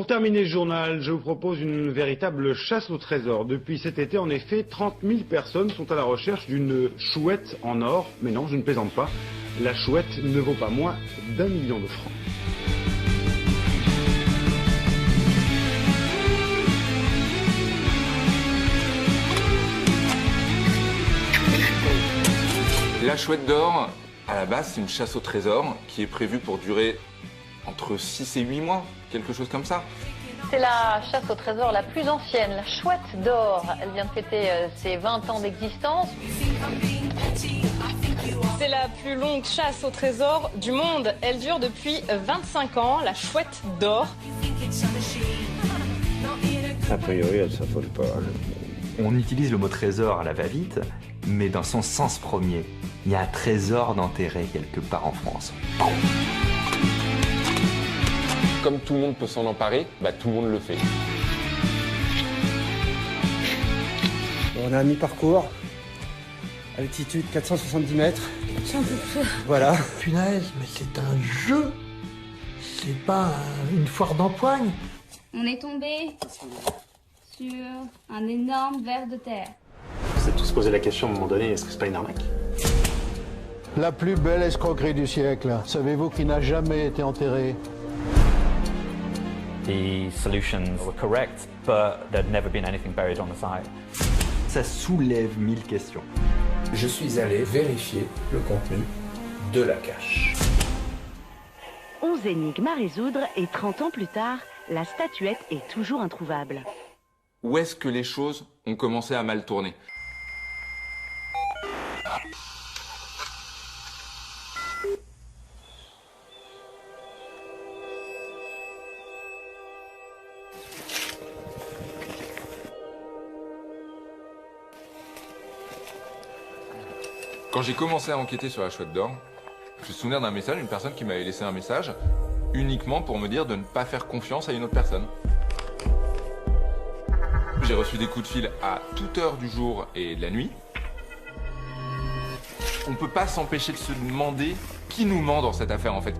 Pour terminer ce journal, je vous propose une véritable chasse au trésor. Depuis cet été, en effet, 30 000 personnes sont à la recherche d'une chouette en or. Mais non, je ne plaisante pas. La chouette ne vaut pas moins d'1 million de francs. La chouette d'or, à la base, c'est une chasse au trésor qui est prévue pour durer entre 6 et 8 mois, quelque chose comme ça. C'est la chasse au trésor la plus ancienne, la chouette d'or. Elle vient de fêter ses 20 ans d'existence. C'est la plus longue chasse au trésor du monde. Elle dure depuis 25 ans, la chouette d'or. A priori, elle s'affole pas. On utilise le mot trésor à la va-vite, mais dans son sens premier. Il y a un trésor d'enterré quelque part en France. Comme tout le monde peut s'en emparer, tout le monde le fait. On a un mi-parcours, altitude 470 mètres. Voilà. Punaise, mais c'est un jeu. C'est pas une foire d'empoigne. On est tombé sur un énorme ver de terre. Vous êtes tous posé la question à un moment donné, est-ce que c'est pas une arnaque? La plus belle escroquerie du siècle. Savez-vous qui n'a jamais été enterré? The solutions were correct, but there'd never been anything buried on the site. Ça soulève 1000 questions. Je suis allé vérifier le contenu de la cache. 11 énigmes à résoudre et 30 ans plus tard, la statuette est toujours introuvable. Où est-ce que les choses ont commencé à mal tourner? Quand j'ai commencé à enquêter sur la chouette d'or, je me souviens d'un message, une personne qui m'avait laissé un message uniquement pour me dire de ne pas faire confiance à une autre personne. J'ai reçu des coups de fil à toute heure du jour et de la nuit. On ne peut pas s'empêcher de se demander qui nous ment dans cette affaire en fait.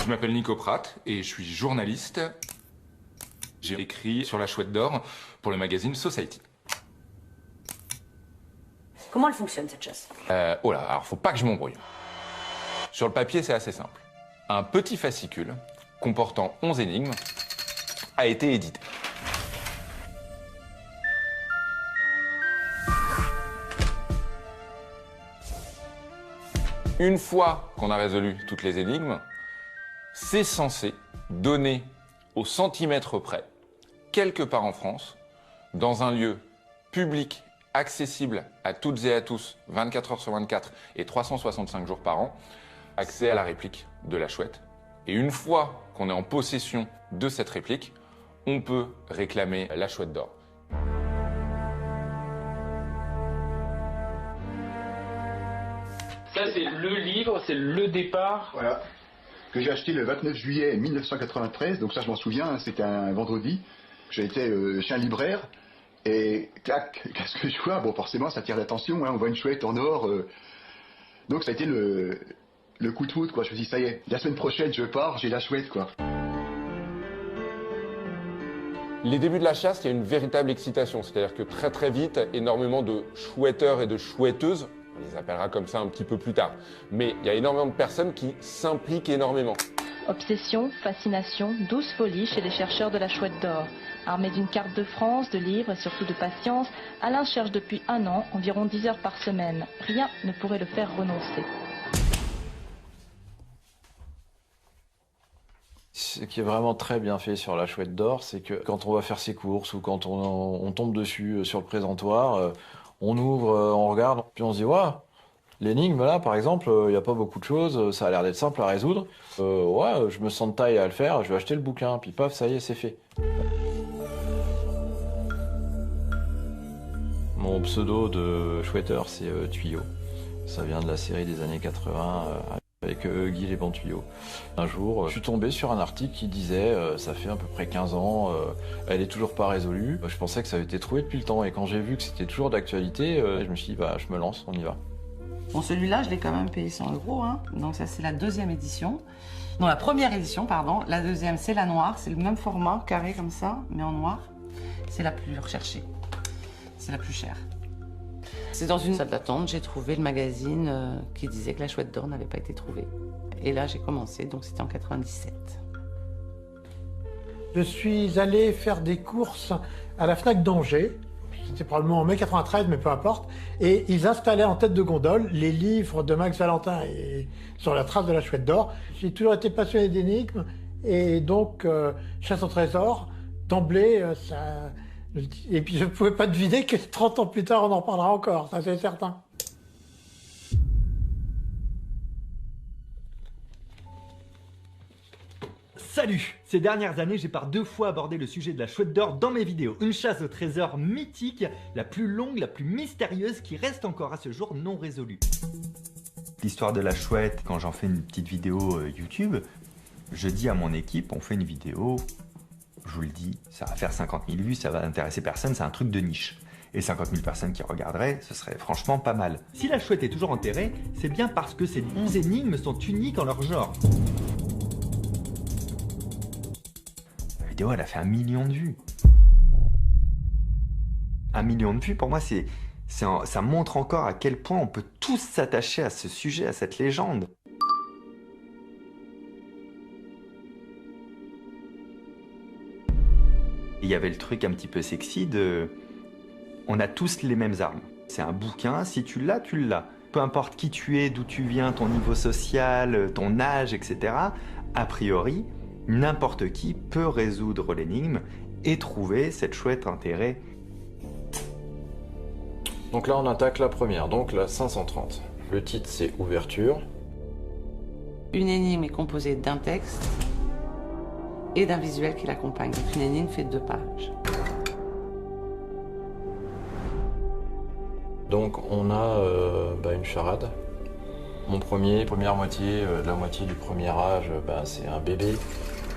Je m'appelle Nico Pratt et je suis journaliste. J'ai écrit sur la chouette d'or pour le magazine Society. Comment elle fonctionne cette chasse? Oh là, alors faut pas que je m'embrouille. Sur le papier, c'est assez simple. Un petit fascicule comportant 11 énigmes a été édité. Une fois qu'on a résolu toutes les énigmes, c'est censé donner au centimètre près, quelque part en France, dans un lieu public accessible à toutes et à tous, 24 heures sur 24 et 365 jours par an, accès à la réplique de la chouette. Et une fois qu'on est en possession de cette réplique, on peut réclamer la chouette d'or. Ça, c'est le livre, c'est le départ. Voilà, que j'ai acheté le 29 juillet 1993, donc ça je m'en souviens, c'était un vendredi. J'ai été chez un libraire. Et clac, qu'est-ce que je vois? Bon, forcément, ça attire l'attention, on voit une chouette en or. Donc ça a été le coup de foudre, quoi. Je me suis dit, ça y est, la semaine prochaine, je pars, j'ai la chouette, quoi. Les débuts de la chasse, il y a une véritable excitation. C'est-à-dire que très très vite, énormément de chouetteurs et de chouetteuses, on les appellera comme ça un petit peu plus tard, mais il y a énormément de personnes qui s'impliquent énormément. Obsession, fascination, douce folie chez les chercheurs de la chouette d'or. Armé d'une carte de France, de livres et surtout de patience, Alain cherche depuis 1 an environ 10 heures par semaine. Rien ne pourrait le faire renoncer. Ce qui est vraiment très bien fait sur la chouette d'or, c'est que quand on va faire ses courses ou quand on tombe dessus sur le présentoir, on ouvre, on regarde, puis on se dit « Waouh, l'énigme là par exemple, il n'y a pas beaucoup de choses, ça a l'air d'être simple à résoudre. Ouais, je me sens de taille à le faire, je vais acheter le bouquin, puis paf, ça y est, c'est fait. » Mon pseudo de chouetteur, c'est Tuyau. Ça vient de la série des années 80 avec Guy les bons tuyaux. Un jour, je suis tombé sur un article qui disait ça fait à peu près 15 ans, elle est toujours pas résolue. Je pensais que ça avait été trouvé depuis le temps et quand j'ai vu que c'était toujours d'actualité, je me suis dit bah je me lance, on y va. Bon, celui-là, je l'ai quand même payé 100 €, hein. Donc ça, c'est la 2e édition. Non, la première édition, pardon. La deuxième, c'est la noire. C'est le même format, carré comme ça, mais en noir. C'est la plus recherchée. C'est la plus chère. C'est dans une salle d'attente, j'ai trouvé le magazine qui disait que la chouette d'or n'avait pas été trouvée. Et là, j'ai commencé, donc c'était en 97. Je suis allé faire des courses à la Fnac d'Angers. C'était probablement en mai 93, mais peu importe. Et ils installaient en tête de gondole les livres de Max Valentin et sur la trace de la chouette d'or. J'ai toujours été passionné d'énigmes. Et donc, chasse au trésor, d'emblée, ça... Et puis je ne pouvais pas deviner que 30 ans plus tard, on en reparlera encore, ça c'est certain. Salut! Ces dernières années, j'ai par 2 fois abordé le sujet de la chouette d'or dans mes vidéos. Une chasse au trésor mythique, la plus longue, la plus mystérieuse, qui reste encore à ce jour non résolue. L'histoire de la chouette, quand j'en fais une petite vidéo YouTube, je dis à mon équipe, on fait une vidéo, je vous le dis, ça va faire 50 000 vues, ça va intéresser personne, c'est un truc de niche. Et 50 000 personnes qui regarderaient, ce serait franchement pas mal. Si la chouette est toujours enterrée, c'est bien parce que ces 11 énigmes sont uniques en leur genre. La vidéo, elle a fait 1 million de vues. 1 million de vues, pour moi, ça montre encore à quel point on peut tous s'attacher à ce sujet, à cette légende. Il y avait le truc un petit peu sexy de... On a tous les mêmes armes. C'est un bouquin, si tu l'as, tu l'as. Peu importe qui tu es, d'où tu viens, ton niveau social, ton âge, etc. A priori, n'importe qui peut résoudre l'énigme et trouver cette chouette enterrée. Donc là, on attaque la première, donc la 530. Le titre, c'est Ouverture. Une énigme est composée d'un texte et d'un visuel qui l'accompagne. Donc une énigme fait 2 pages. Donc on a une charade. Première moitié, la moitié du premier âge, c'est un bébé.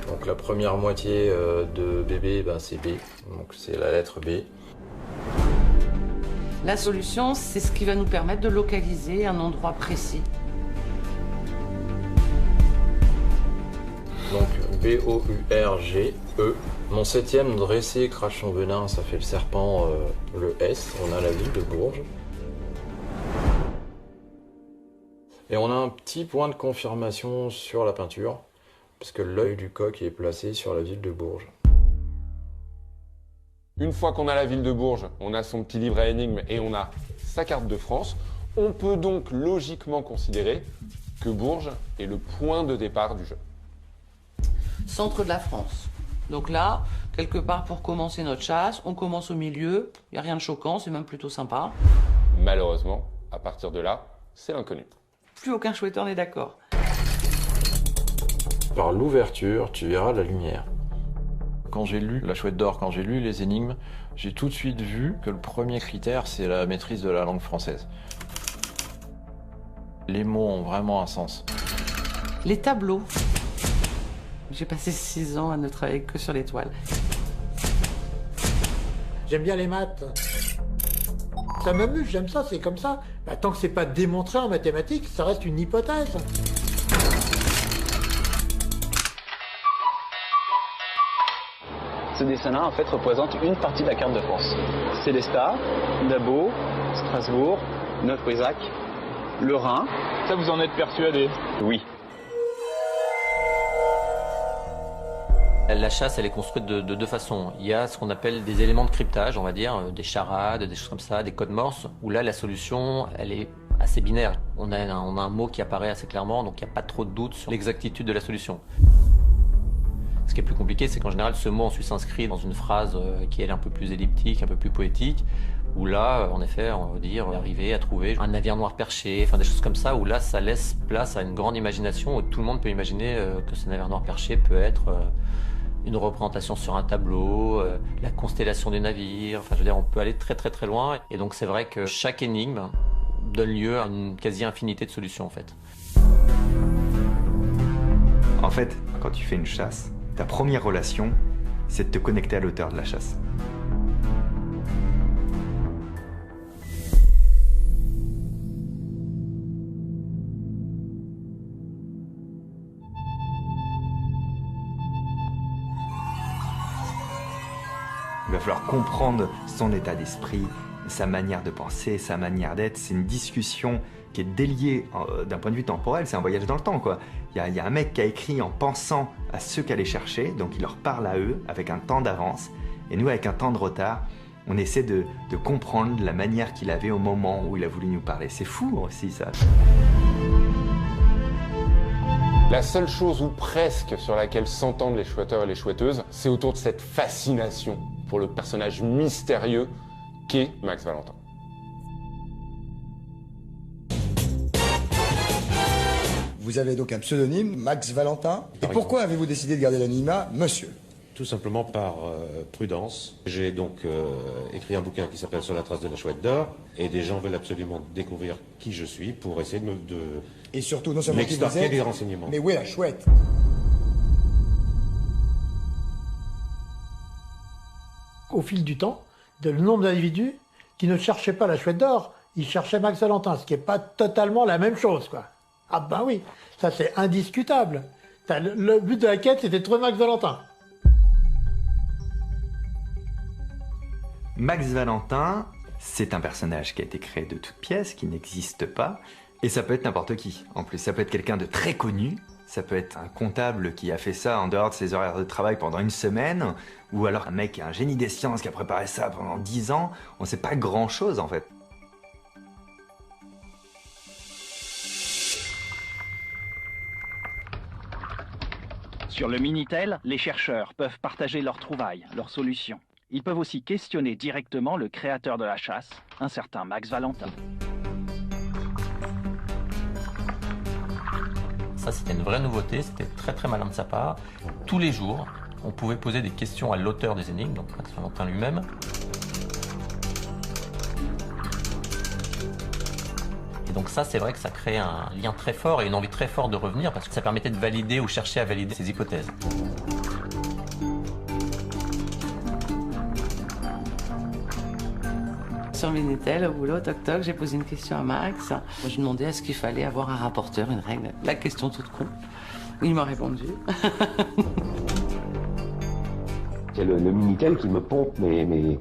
Donc la première moitié de bébé, c'est B. Donc c'est la lettre B. La solution, c'est ce qui va nous permettre de localiser un endroit précis. Donc B-O-U-R-G-E. Mon 7e dressé crache son venin, ça fait le serpent, le S. On a la ville de Bourges. Et on a un petit point de confirmation sur la peinture, parce que l'œil du coq est placé sur la ville de Bourges. Une fois qu'on a la ville de Bourges, on a son petit livre à énigmes et on a sa carte de France, on peut donc logiquement considérer que Bourges est le point de départ du jeu. Centre de la France. Donc là, quelque part pour commencer notre chasse, on commence au milieu, il n'y a rien de choquant, c'est même plutôt sympa. Malheureusement, à partir de là, c'est l'inconnu. Plus aucun chouetteur n'est d'accord. Par l'ouverture, tu verras la lumière. Quand j'ai lu la chouette d'or, quand j'ai lu les énigmes, j'ai tout de suite vu que le premier critère, c'est la maîtrise de la langue française. Les mots ont vraiment un sens. Les tableaux. J'ai passé 6 ans à ne travailler que sur l'étoile. J'aime bien les maths. Ça m'amuse, j'aime ça, c'est comme ça. Tant que c'est pas démontré en mathématiques, ça reste une hypothèse. Ce dessin-là, en fait, représente une partie de la carte de France. Célestat, Dabo, Strasbourg, Neuf-Brisach, le Rhin. Ça, vous en êtes persuadé? Oui. La chasse, elle est construite de 2 façons. Il y a ce qu'on appelle des éléments de cryptage, on va dire, des charades, des choses comme ça, des codes morse, où là, la solution, elle est assez binaire. On a un mot qui apparaît assez clairement, donc il n'y a pas trop de doute sur l'exactitude de la solution. Ce qui est plus compliqué, c'est qu'en général, ce mot ensuite s'inscrit dans une phrase qui est un peu plus elliptique, un peu plus poétique, où là, en effet, on va dire arriver à trouver un navire noir perché, enfin des choses comme ça, où là, ça laisse place à une grande imagination, où tout le monde peut imaginer que ce navire noir perché peut être une représentation sur un tableau, la constellation du navire, enfin je veux dire, on peut aller très très très loin, et donc c'est vrai que chaque énigme donne lieu à une quasi-infinité de solutions en fait. En fait, quand tu fais une chasse, ta première relation, c'est de te connecter à l'auteur de la chasse. va falloir comprendre son état d'esprit, sa manière de penser, sa manière d'être. C'est une discussion qui est déliée d'un point de vue temporel, c'est un voyage dans le temps, quoi. Il y a un mec qui a écrit en pensant à ceux qu'elle allait chercher, donc il leur parle à eux avec un temps d'avance, et nous, avec un temps de retard, on essaie de comprendre la manière qu'il avait au moment où il a voulu nous parler. C'est fou aussi, ça. La seule chose, ou presque, sur laquelle s'entendent les chouetteurs et les chouetteuses, c'est autour de cette fascination pour le personnage mystérieux qu'est Max Valentin. Vous avez donc un pseudonyme, Max Valentin. Et pourquoi avez-vous décidé de garder l'anonymat, monsieur? Tout simplement par prudence. J'ai donc écrit un bouquin qui s'appelle Sur la trace de la chouette d'or, et des gens veulent absolument découvrir qui je suis pour essayer de et surtout, non seulement qui vous m'extorquer êtes, des renseignements. mais où est la chouette? Au fil du temps, le nombre d'individus qui ne cherchaient pas la chouette d'or, ils cherchaient Max Valentin, ce qui n'est pas totalement la même chose, quoi. Ah ben oui, ça c'est indiscutable. Le but de la quête, c'était de trouver Max Valentin. Max Valentin, c'est un personnage qui a été créé de toutes pièces, qui n'existe pas, et ça peut être n'importe qui. En plus, ça peut être quelqu'un de très connu, ça peut être un comptable qui a fait ça en dehors de ses horaires de travail pendant une semaine, ou alors un mec qui est un génie des sciences qui a préparé ça pendant 10 ans. On ne sait pas grand-chose, en fait. Sur le Minitel, les chercheurs peuvent partager leurs trouvailles, leurs solutions. Ils peuvent aussi questionner directement le créateur de la chasse, un certain Max Valentin. Ça, c'était une vraie nouveauté, c'était très très malin de sa part. Tous les jours, on pouvait poser des questions à l'auteur des énigmes, donc Max Valentin lui-même. Et donc ça, c'est vrai que ça crée un lien très fort et une envie très forte de revenir, parce que ça permettait de valider ou chercher à valider ses hypothèses. Sur Minitel, au boulot, toc toc, j'ai posé une question à Max. Je demandais est-ce qu'il fallait avoir un rapporteur, une règle. La question toute con. Il m'a répondu. C'est le Minitel qui me pompe mes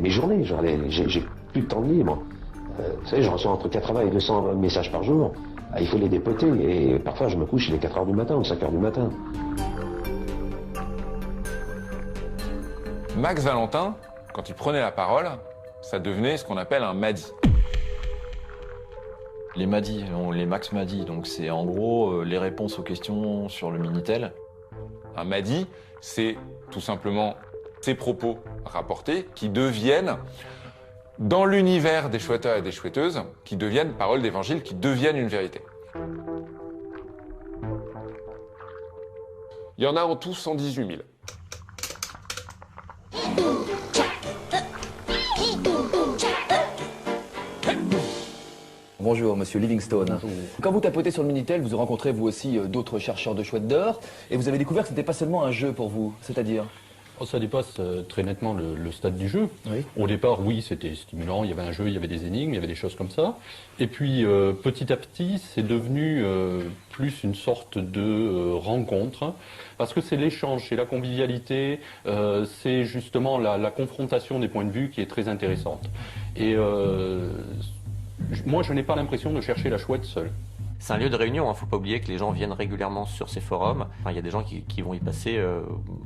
journées. J'ai plus de temps libre. Vous savez, je reçois entre 80 et 200 messages par jour. Il faut les dépoter. Et parfois, je me couche, il est 4 h du matin ou 5 h du matin. Max Valentin, quand il prenait la parole, ça devenait ce qu'on appelle un Madi. Les Madi, les Max Madi, donc c'est en gros les réponses aux questions sur le Minitel. Un Madi, c'est tout simplement ces propos rapportés qui deviennent, dans l'univers des chouetteurs et des chouetteuses, qui deviennent paroles d'évangile, qui deviennent une vérité. Il y en a en tout 118 000. Bonjour, monsieur Livingstone. Bonjour. Quand vous tapotez sur le Minitel, vous rencontrez vous aussi d'autres chercheurs de chouettes d'or, et vous avez découvert que ce n'était pas seulement un jeu pour vous, c'est-à-dire? Ça dépasse très nettement le stade du jeu. Oui. Au départ, oui, c'était stimulant, il y avait un jeu, il y avait des énigmes, il y avait des choses comme ça. Et puis, petit à petit, c'est devenu plus une sorte de rencontre, parce que c'est l'échange, c'est la convivialité, c'est justement la confrontation des points de vue qui est très intéressante. Et moi, je n'ai pas l'impression de chercher la chouette seule. C'est un lieu de réunion, il ne faut pas oublier que les gens viennent régulièrement sur ces forums. Enfin, il y a des gens qui vont y passer,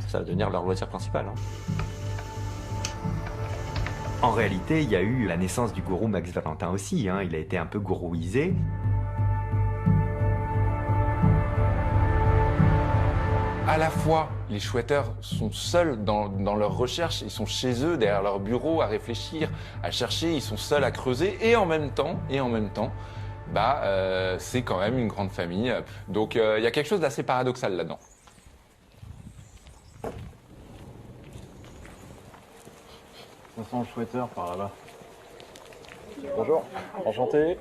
ça va devenir leur loisir principal. En réalité, il y a eu la naissance du gourou Max Valentin aussi, il a été un peu gourouisé. À la fois, les chouetteurs sont seuls dans leur recherche, ils sont chez eux, derrière leur bureau, à réfléchir, à chercher, ils sont seuls à creuser, et en même temps, c'est quand même une grande famille. Donc il y a quelque chose d'assez paradoxal là-dedans. Ça sent le chouetteur par là-bas. Bonjour, enchanté.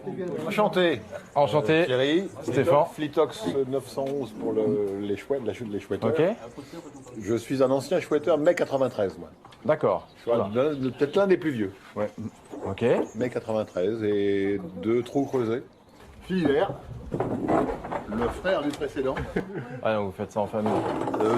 Enchanté. Enchanté. Thierry. Stéphane. Flitox 911 pour les chouettes, la chute des chouetteurs. Ok. Je suis un ancien chouetteur, mai 93, moi. D'accord. Peut-être l'un des plus vieux. Ouais. Ok. Mai 93 et 2 trous creusés. Philibert, le frère du précédent. Ah non, vous faites ça en famille?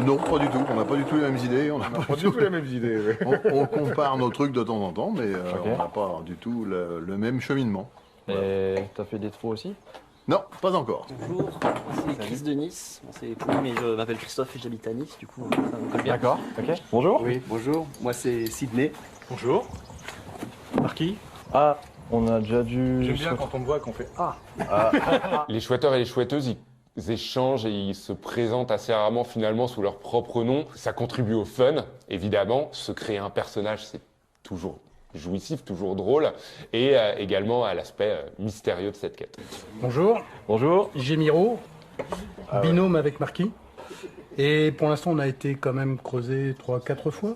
Non, pas du tout. On n'a pas du tout les mêmes idées. On n'a pas du tout les mêmes idées, oui. On compare nos trucs de temps en temps, mais on n'a pas du tout le même cheminement. Et t'as fait des trous aussi? Non, pas encore. Bonjour, c'est Chris de Nice. Bon, c'est cool, mais je m'appelle Christophe et j'habite à Nice, du coup ça me colle bien. D'accord, ok. Bonjour. Oui, bonjour. Moi c'est Sydney. Bonjour. Marquis. Ah, on a déjà dû... J'aime bien quand on me voit qu'on fait Ah. Les chouetteurs et les chouetteuses, ils échangent et ils se présentent assez rarement finalement sous leur propre nom. Ça contribue au fun, évidemment. Se créer un personnage, c'est toujours jouissif, toujours drôle, et également à l'aspect mystérieux de cette quête. Bonjour. Bonjour. Gémiro, binôme avec Marquis. Et pour l'instant, on a été quand même creusé 3-4 fois.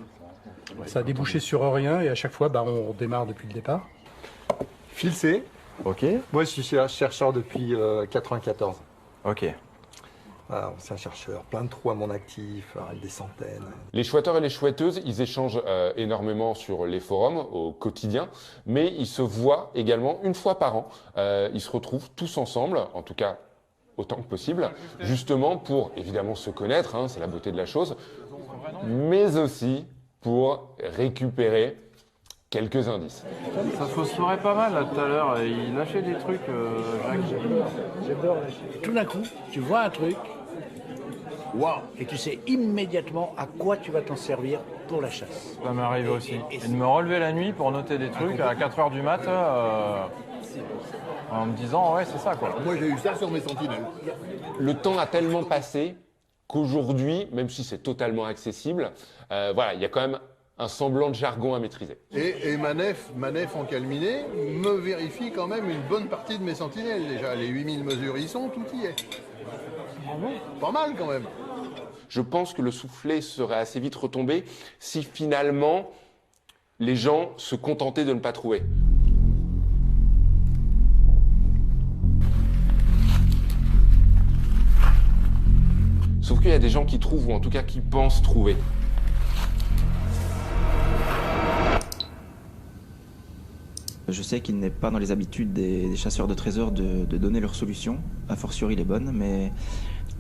Ça a débouché sur rien et à chaque fois, on redémarre depuis le départ. Phil C. Ok. Moi, je suis chercheur depuis 94. Ok. Voilà, c'est un chercheur, plein de trous à mon actif, des centaines. Les chouetteurs et les chouetteuses, ils échangent énormément sur les forums au quotidien, mais ils se voient également une fois par an. Ils se retrouvent tous ensemble, en tout cas autant que possible, justement pour évidemment se connaître, c'est la beauté de la chose, mais aussi pour récupérer quelques indices. Ça phosphorait pas mal là tout à l'heure, il lâchait des trucs, Jacques. J'adore lâcher. Tout d'un coup, tu vois un truc, waouh, et tu sais immédiatement à quoi tu vas t'en servir pour la chasse. Ça m'est arrivé aussi. Et de me relever la nuit pour noter des trucs à 4h du mat, en me disant ouais c'est ça quoi. Moi j'ai eu ça sur mes sentinelles. Le temps a tellement passé qu'aujourd'hui, même si c'est totalement accessible, il y a quand même un semblant de jargon à maîtriser. Et Manef en calminé me vérifie quand même une bonne partie de mes sentinelles déjà. Les 8000 mesures y sont, tout y est. Pas mal quand même. Je pense que le soufflet serait assez vite retombé si finalement les gens se contentaient de ne pas trouver. Sauf qu'il y a des gens qui trouvent, ou en tout cas qui pensent trouver. Je sais qu'il n'est pas dans les habitudes des chasseurs de trésors de donner leurs solutions, a fortiori les bonnes, mais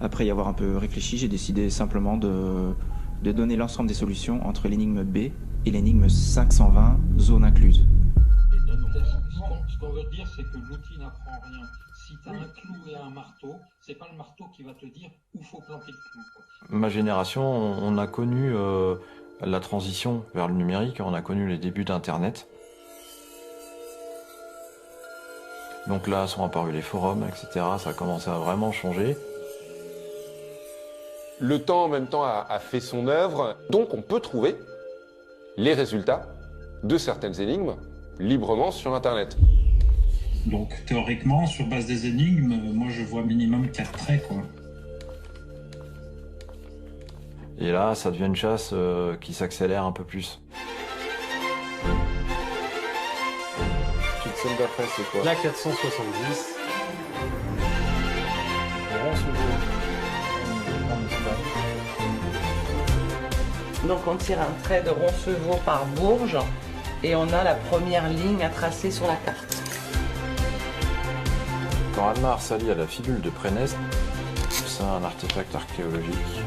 après y avoir un peu réfléchi, j'ai décidé simplement de donner l'ensemble des solutions entre l'énigme B et l'énigme 520, zone incluse. Ce qu'on veut dire, c'est que l'outil n'apprend rien. Si tu as un clou et un marteau, c'est pas le marteau qui va te dire où faut planter le clou. Ma génération, on a connu la transition vers le numérique, on a connu les débuts d'Internet. Donc là sont apparus les forums, etc. Ça a commencé à vraiment changer. Le temps en même temps a fait son œuvre, donc on peut trouver les résultats de certaines énigmes librement sur Internet. Donc théoriquement, sur base des énigmes, moi je vois minimum 4 traits, quoi. Et là, ça devient une chasse qui s'accélère un peu plus. Celle d'après, c'est quoi? La 470. Donc on tire un trait de Roncevaux par Bourges et on a la première ligne à tracer sur la carte. Quand Anne-Mar s'allie à la fibule de Prénest, c'est un artefact archéologique.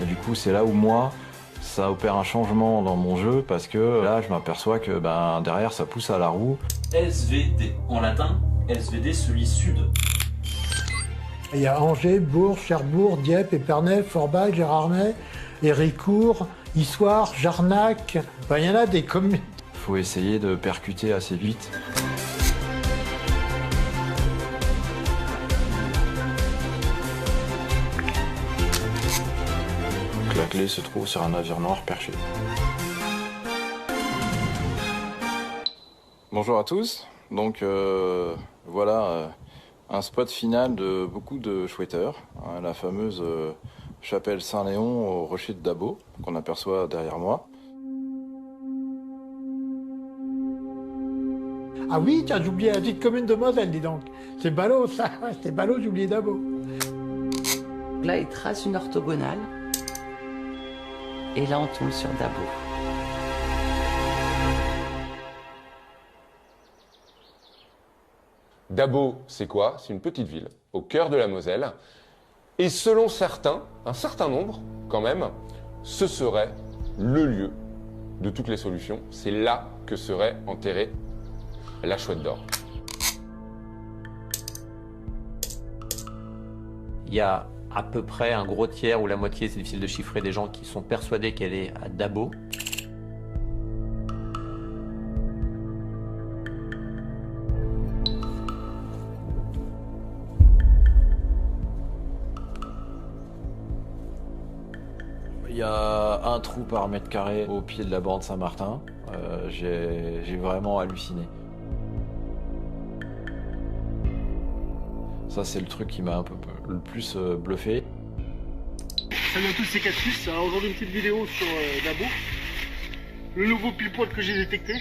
Et du coup, c'est là où moi, ça opère un changement dans mon jeu parce que là, je m'aperçois que derrière, ça pousse à la roue. SVD. En latin, SVD se lit sud. Il y a Angers, Bourges, Cherbourg, Dieppe, Épernay, Forbach, Gérardmer, Héricourt, Issoire, Jarnac. Il y en a des communes. Il faut essayer de percuter assez vite. Donc, la clé se trouve sur un navire noir perché. Bonjour à tous, donc voilà un spot final de beaucoup de chouetteurs, la fameuse chapelle Saint-Léon au rocher de Dabo, qu'on aperçoit derrière moi. Ah oui, tiens, j'ai oublié la petite commune de Moselle, dis donc. C'est ballot ça, c'était ballot, j'ai oublié Dabo. Là, il trace une orthogonale. Et là, on tombe sur Dabo. Dabo, c'est quoi? C'est une petite ville au cœur de la Moselle. Et selon certains, un certain nombre quand même, ce serait le lieu de toutes les solutions. C'est là que serait enterrée la Chouette d'Or. Il y a à peu près un gros tiers ou la moitié, c'est difficile de chiffrer, des gens qui sont persuadés qu'elle est à Dabo. Il y a un trou par mètre carré au pied de la borne Saint-Martin. J'ai vraiment halluciné. Ça, c'est le truc qui m'a un peu le plus bluffé. Salut à tous, c'est Cactus. Alors aujourd'hui, une petite vidéo sur Dabo. Le nouveau pile-poil que j'ai détecté.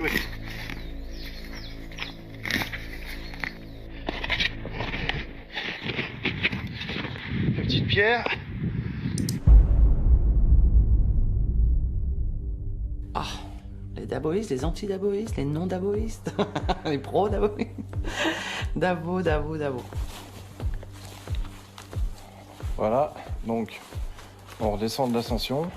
Ouais. La petite pierre. Ah, les daboïstes, les anti-daboïstes, les non-daboïstes, les pro-daboïstes. Dabo. Voilà, donc on redescend de l'ascension.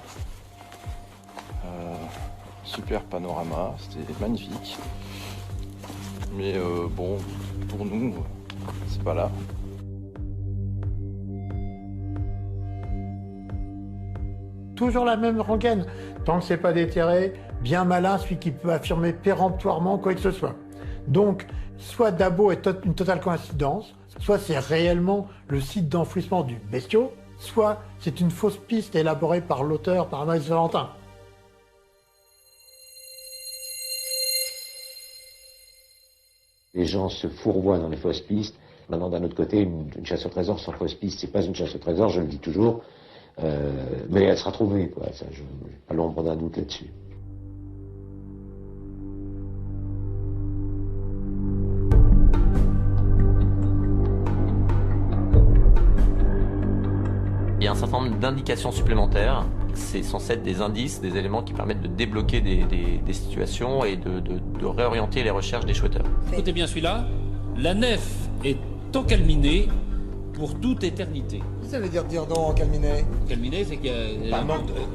Super panorama, c'était magnifique. Mais bon, pour nous, c'est pas là. Toujours la même rengaine. Tant que c'est pas déterré, bien malin celui qui peut affirmer péremptoirement quoi que ce soit. Donc, soit Dabo est une totale coïncidence, soit c'est réellement le site d'enfouissement du bestiau, soit c'est une fausse piste élaborée par l'auteur, par Max Valentin. Les gens se fourvoient dans les fausses pistes. Maintenant, d'un autre côté, une chasse au trésor sans fausse piste, c'est pas une chasse au trésor, je le dis toujours. Mais elle sera trouvée, quoi. Ça, je n'ai pas l'ombre d'un doute là-dessus. Il y a un certain nombre d'indications supplémentaires. C'est censé être des indices, des éléments qui permettent de débloquer des situations et de réorienter les recherches des chouetteurs. Écoutez bien celui-là. La nef est encalminée pour toute éternité. Ça veut dire donc encalminé? Encalminé, c'est qu'il y a...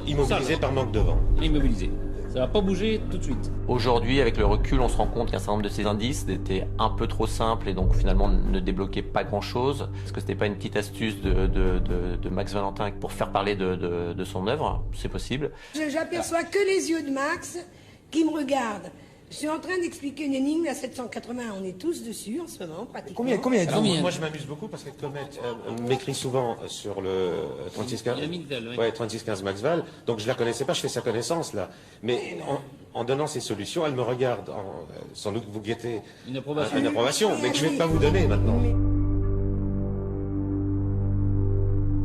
Immobilisé par manque de vent. Immobilisé. Ça va pas bouger tout de suite. Aujourd'hui, avec le recul, on se rend compte qu'un certain nombre de ces indices étaient un peu trop simples et donc finalement ne débloquaient pas grand-chose. Est-ce que c'était pas une petite astuce de Max Valentin pour faire parler de son œuvre? C'est possible. J'aperçois que les yeux de Max qui me regardent. Je suis en train d'expliquer une énigme, la 780, on est tous dessus en ce moment, pratiquement. Combien Moi, je m'amuse beaucoup parce que Comet m'écrit souvent sur le 3615. Ouais, 3615 Maxval. Donc, je la connaissais pas, je fais sa connaissance, là. Mais en donnant ces solutions, elle me regarde. Sans doute que vous guettez une approbation, mais que je vais pas vous donner maintenant.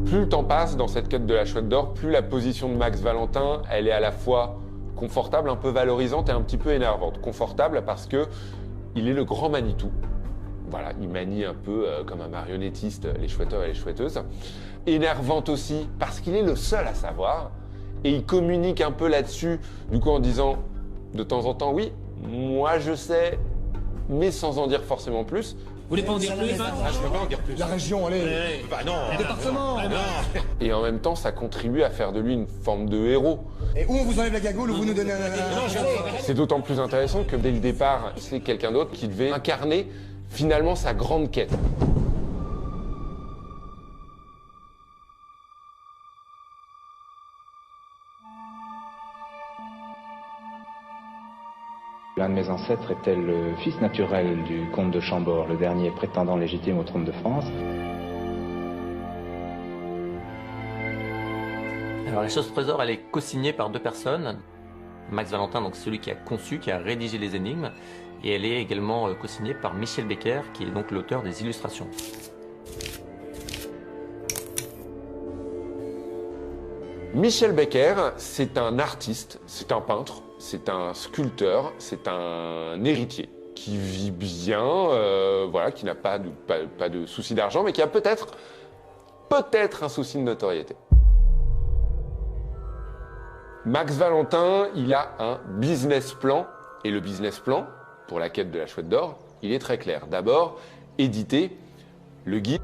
Plus le temps passe dans cette quête de la Chouette d'Or, plus la position de Max Valentin, elle est à la fois confortable, un peu valorisante et un petit peu énervante. Confortable parce que il est le grand Manitou. Voilà, il manie un peu comme un marionnettiste les chouetteurs et les chouetteuses. Énervante aussi parce qu'il est le seul à savoir et il communique un peu là-dessus, du coup en disant de temps en temps, oui, moi je sais, mais sans en dire forcément plus. Vous voulez pas en dire plus? Je peux pas en dire plus. La région, allez. Bah non. Le département. Et en même temps, ça contribue à faire de lui une forme de héros. Et où on vous enlève la gagoule, ou vous nous donnez un... C'est d'autant plus intéressant que dès le départ, c'est quelqu'un d'autre qui devait incarner finalement sa grande quête. L'un de mes ancêtres était le fils naturel du comte de Chambord, le dernier prétendant légitime au trône de France. Alors la chasse au trésor, elle est co-signée par deux personnes. Max Valentin, donc celui qui a conçu, qui a rédigé les énigmes, et elle est également co-signée par Michel Becker, qui est donc l'auteur des illustrations. Michel Becker, c'est un artiste, c'est un peintre, c'est un sculpteur, c'est un héritier qui vit bien, voilà, qui n'a pas de souci d'argent, mais qui a peut-être un souci de notoriété. Max Valentin, il a un business plan, et le business plan, pour la quête de la chouette d'or, il est très clair. D'abord, éditer le guide.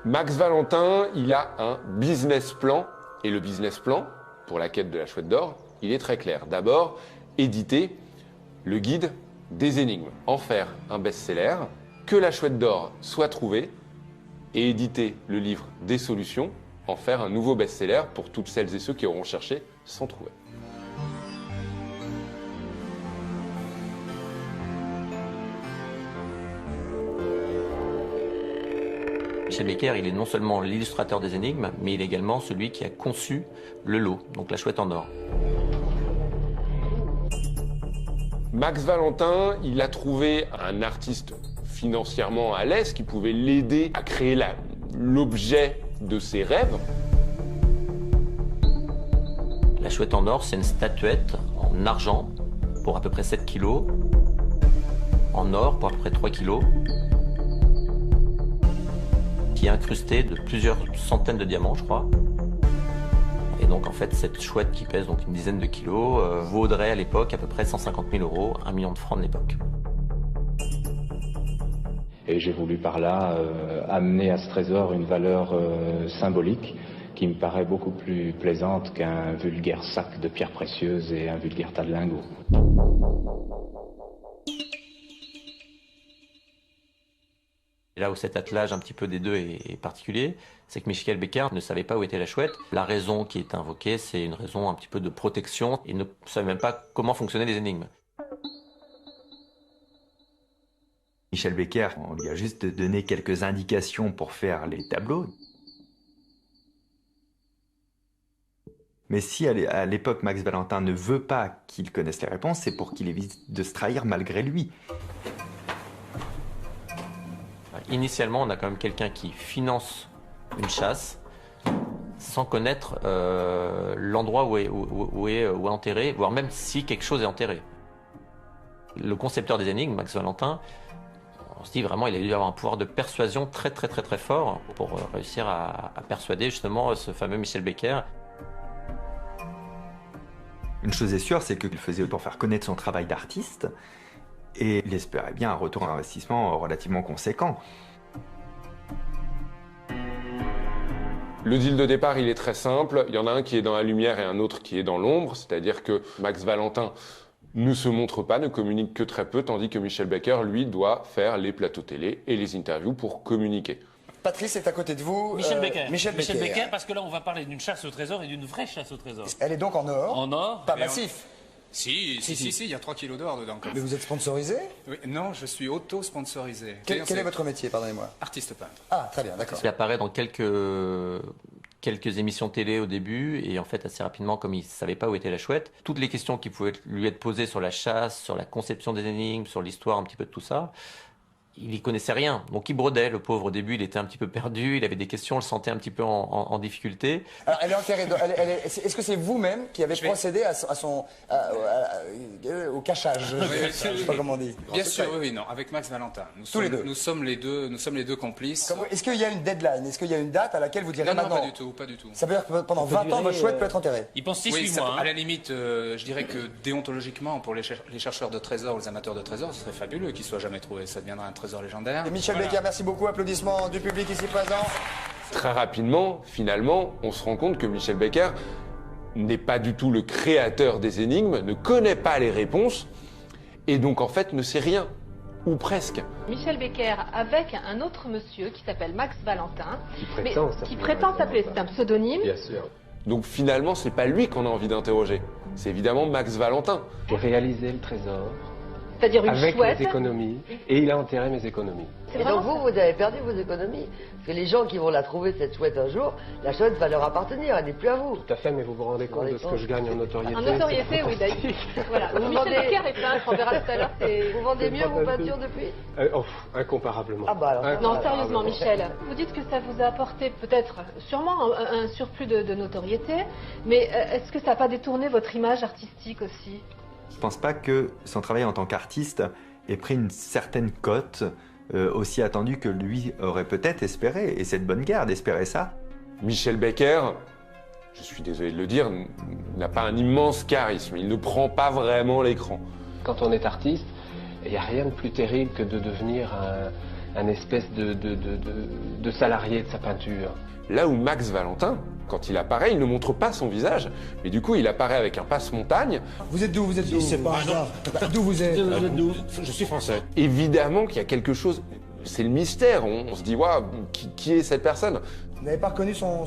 Max Valentin, il a un business plan, et le business plan, pour la quête de la chouette d'or, il est très clair. D'abord, éditer le guide des énigmes, en faire un best-seller, que la chouette d'or soit trouvée, et éditer le livre des solutions, en faire un nouveau best-seller pour toutes celles et ceux qui auront cherché sans trouver. Michel Becker, il est non seulement l'illustrateur des énigmes, mais il est également celui qui a conçu le lot, donc la chouette en or. Max Valentin, il a trouvé un artiste financièrement à l'aise qui pouvait l'aider à créer l'objet de ses rêves. La chouette en or, c'est une statuette en argent pour à peu près 7 kilos, en or pour à peu près 3 kilos, qui est incrustée de plusieurs centaines de diamants, je crois. Et donc en fait, cette chouette qui pèse donc une dizaine de kilos vaudrait à l'époque à peu près 150 000 €, 1 million de francs de l'époque. Et j'ai voulu par là amener à ce trésor une valeur symbolique qui me paraît beaucoup plus plaisante qu'un vulgaire sac de pierres précieuses et un vulgaire tas de lingots. Et là où cet attelage un petit peu des deux est particulier, c'est que Michel Becker ne savait pas où était la chouette. La raison qui est invoquée, c'est une raison un petit peu de protection. Il ne savait même pas comment fonctionnaient les énigmes. Michel Becker, on lui a juste donné quelques indications pour faire les tableaux. Mais si à l'époque Max Valentin ne veut pas qu'il connaisse les réponses, c'est pour qu'il évite de se trahir malgré lui. Initialement, on a quand même quelqu'un qui finance une chasse sans connaître l'endroit où est enterré, voire même si quelque chose est enterré. Le concepteur des énigmes, Max Valentin, on se dit vraiment il a dû avoir un pouvoir de persuasion très fort pour réussir à persuader justement ce fameux Michel Becker. Une chose est sûre, c'est qu'il le faisait pour faire connaître son travail d'artiste et il espérait bien un retour à investissement relativement conséquent. Le deal de départ, il est très simple. Il y en a un qui est dans la lumière et un autre qui est dans l'ombre. C'est-à-dire que Max Valentin ne se montre pas, ne communique que très peu, tandis que Michel Becker, lui, doit faire les plateaux télé et les interviews pour communiquer. Patrice est à côté de vous. Michel Becker. Michel Becker, parce que là, on va parler d'une chasse au trésor et d'une vraie chasse au trésor. Elle est donc en or. En or. Pas massif. Si, il y a 3 kilos d'or dedans. Mais vous êtes sponsorisé? Oui, non, je suis auto-sponsorisé. Quel est votre métier, pardonnez-moi? Artiste peintre. Ah, très bien, d'accord. Il apparaît dans quelques émissions télé au début, et en fait, assez rapidement, comme il ne savait pas où était la chouette, toutes les questions qui pouvaient lui être posées sur la chasse, sur la conception des énigmes, sur l'histoire un petit peu de tout ça, il n'y connaissait rien. Donc il brodait, le pauvre. Au début, il était un petit peu perdu, il avait des questions, on le sentait un petit peu en difficulté. Alors, elle est enterrée. Est-ce que c'est vous-même qui avez procédé au cachage? Je ne sais pas comment on dit. Bien sûr, oui, non, avec Max Valentin. Nous sommes les deux complices. Est-ce qu'il y a une deadline? Est-ce qu'il y a une date à laquelle vous direz maintenant? Non, pas du tout. Ça veut dire que pendant 20 ans, votre chouette peut être enterrée? Il pense 6-8 oui, mois. À la limite, je dirais que déontologiquement, pour les chercheurs de trésors, les amateurs de trésors, ce serait fabuleux qu'ils ne soient jamais trouvés. Ça deviendra un trésor légendaire. Et Michel Becker, merci beaucoup. Applaudissements du public ici présent. Très rapidement, finalement, on se rend compte que Michel Becker n'est pas du tout le créateur des énigmes, ne connaît pas les réponses, et donc en fait ne sait rien, ou presque. Michel Becker avec un autre monsieur qui s'appelle Max Valentin, qui prétend s'appeler, c'est un pseudonyme. Bien sûr. Donc finalement, c'est pas lui qu'on a envie d'interroger, c'est évidemment Max Valentin. J'ai réalisé le trésor. C'est-à-dire une avec chouette. mes économies, et il a enterré mes économies. Et donc vous avez perdu vos économies. Parce que les gens qui vont la trouver, cette chouette, un jour, la chouette va leur appartenir, elle n'est plus à vous. Tout à fait, mais vous vous rendez compte de ce que je gagne en notoriété? En notoriété, oui, d'ailleurs. Voilà. Michel Becker est peintre, on verra tout à l'heure. Vous vendez mieux vos peintures depuis? Incomparablement. Ah bah alors. Non, sérieusement, Michel, vous dites que ça vous a apporté peut-être, sûrement, un surplus de notoriété, mais est-ce que ça n'a pas détourné votre image artistique aussi? Je ne pense pas que son travail en tant qu'artiste ait pris une certaine cote aussi attendue que lui aurait peut-être espéré. Et c'est de bonne guerre d'espérer ça. Michel Becker je suis désolé de le dire, n'a pas un immense charisme. Il ne prend pas vraiment l'écran. Quand on est artiste, il n'y a rien de plus terrible que de devenir un espèce de salarié de sa peinture. Là où Max Valentin, quand il apparaît, il ne montre pas son visage, mais du coup il apparaît avec un passe-montagne. Vous êtes d'où? Vous êtes d'où? C'est pas un hasard. D'où vous êtes? Je suis français. Évidemment qu'il y a quelque chose, c'est le mystère, on se dit, waouh, qui est cette personne? Vous n'avez pas reconnu son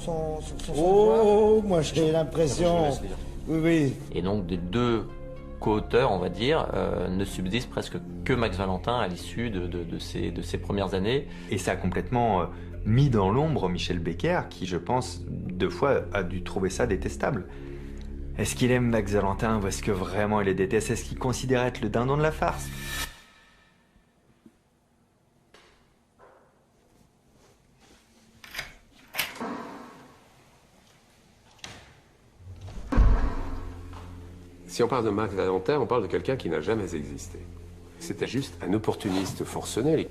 Oh, moi j'ai l'impression... Oui, oui. Et donc des deux co-auteurs, on va dire, ne subsiste presque que Max Valentin à l'issue de ses premières années. Et ça a complètement mis dans l'ombre Michel Becker, qui, je pense, 2 fois a dû trouver ça détestable. Est-ce qu'il aime Max Valentin ou est-ce que vraiment il les déteste? Est-ce qu'il considère être le dindon de la farce? Si on parle de Max Valentin, on parle de quelqu'un qui n'a jamais existé. C'était juste un opportuniste forcené.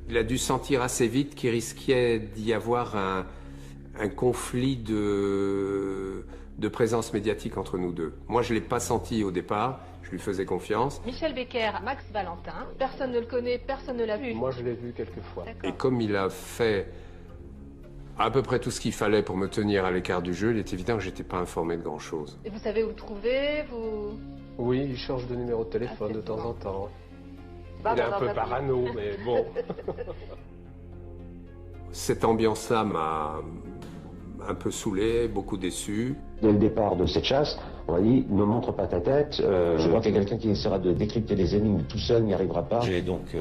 Il a dû sentir assez vite qu'il risquait d'y avoir un conflit de présence médiatique entre nous deux. Moi, je ne l'ai pas senti au départ, je lui faisais confiance. Michel Becker, Max Valentin, personne ne le connaît, personne ne l'a vu. Moi, je l'ai vu quelques fois. Et comme il a fait à peu près tout ce qu'il fallait pour me tenir à l'écart du jeu, il est évident que je n'étais pas informé de grand-chose. Et vous savez où le trouver, Oui, il change de numéro de téléphone de temps en temps. Bah, il est un peu parano, mais bon. Cette ambiance-là m'a un peu saoulé, beaucoup déçu. Dès le départ de cette chasse, on m'a dit, ne montre pas ta tête, je crois qu'il y a quelqu'un qui essaiera de décrypter les énigmes tout seul, n'y arrivera pas. J'ai donc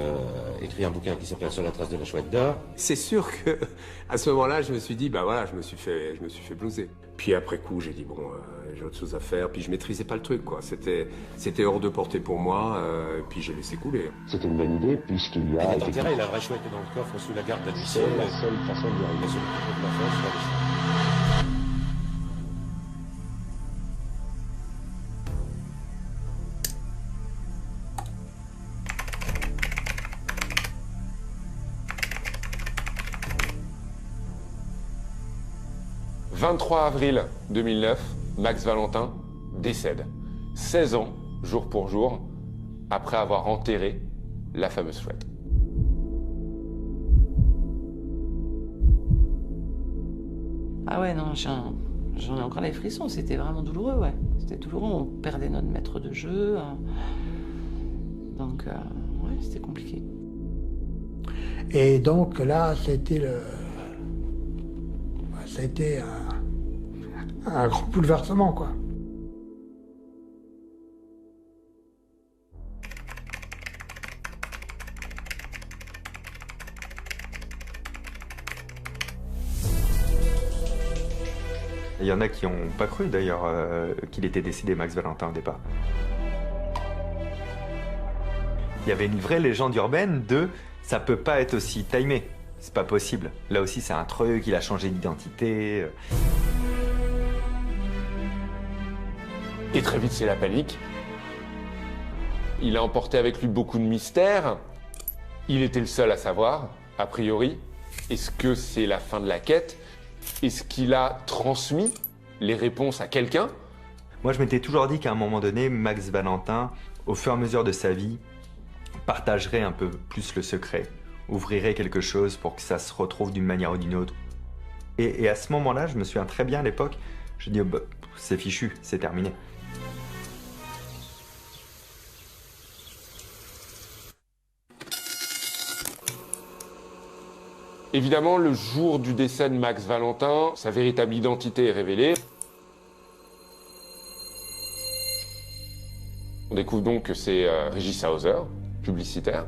écrit un bouquin qui s'appelle Sur la trace de la chouette d'or. C'est sûr que à ce moment-là, je me suis dit, bah voilà, je me suis fait blouser. Puis après coup, j'ai dit, bon, j'ai autre chose à faire, puis je maîtrisais pas le truc, quoi. C'était hors de portée pour moi, puis j'ai laissé couler. C'était une bonne idée, puisqu'il y a... Il est enterré, la vraie chouette est dans le coffre sous la garde d'un huissier. C'est la seule façon d'y arriver. Sur le coup de la force, « 23 avril 2009, Max Valentin décède. 16 ans, jour pour jour, après avoir enterré la fameuse chouette. Ah ouais, non, j'en ai encore les frissons. C'était vraiment douloureux, ouais. C'était douloureux. On perdait notre maître de jeu. Donc, ouais, c'était compliqué. Et donc là, ça a été un grand bouleversement, quoi. Il y en a qui n'ont pas cru d'ailleurs qu'il était décédé, Max Valentin, au départ. Il y avait une vraie légende urbaine de « ça peut pas être aussi timé ». C'est pas possible. Là aussi, c'est un truc, il a changé d'identité. Et très vite, c'est la panique. Il a emporté avec lui beaucoup de mystères. Il était le seul à savoir, a priori. Est-ce que c'est la fin de la quête? Est-ce qu'il a transmis les réponses à quelqu'un? Moi, je m'étais toujours dit qu'à un moment donné, Max Valentin, au fur et à mesure de sa vie, partagerait un peu plus le secret. Ouvrirait quelque chose pour que ça se retrouve d'une manière ou d'une autre. Et à ce moment-là, je me souviens très bien à l'époque, je dis, oh, bah, c'est fichu, c'est terminé. Évidemment, le jour du décès de Max Valentin, sa véritable identité est révélée. On découvre donc que c'est Régis Hauser, publicitaire.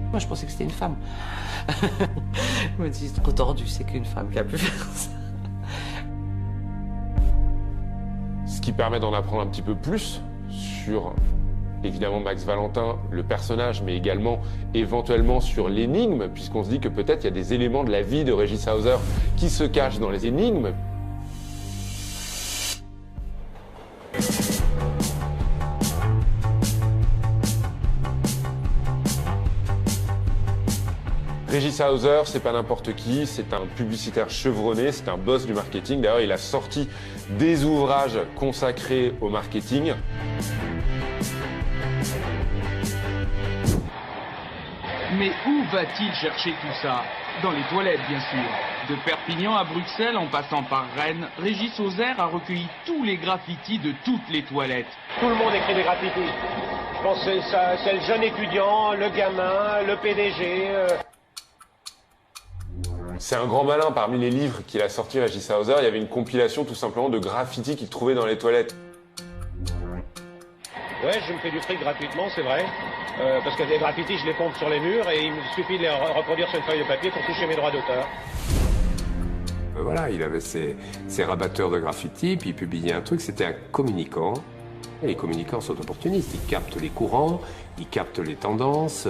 Moi, je pensais que c'était une femme. Je me dis, c'est trop tordu, c'est qu'une femme qui a pu faire ça. Ce qui permet d'en apprendre un petit peu plus sur, évidemment, Max Valentin, le personnage, mais également, éventuellement, sur l'énigme, puisqu'on se dit que peut-être il y a des éléments de la vie de Régis Hauser qui se cachent dans les énigmes. Régis Hauser, c'est pas n'importe qui, c'est un publicitaire chevronné, c'est un boss du marketing. D'ailleurs, il a sorti des ouvrages consacrés au marketing. Mais où va-t-il chercher tout ça? Dans les toilettes, bien sûr. De Perpignan à Bruxelles, en passant par Rennes, Régis Hauser a recueilli tous les graffitis de toutes les toilettes. Tout le monde écrit des graffitis. Je pense que c'est le jeune étudiant, le gamin, le PDG. C'est un grand malin. Parmi les livres qu'il a sortis, Régis Hauser, il y avait une compilation tout simplement de graffitis qu'il trouvait dans les toilettes. Ouais, je me fais du fric gratuitement, c'est vrai. Parce que les graffitis, je les pompe sur les murs et il me suffit de les reproduire sur une feuille de papier pour toucher mes droits d'auteur. Voilà, il avait ses rabatteurs de graffiti, puis il publiait un truc, c'était un communicant. Et les communicants sont opportunistes, ils captent les courants, ils captent les tendances,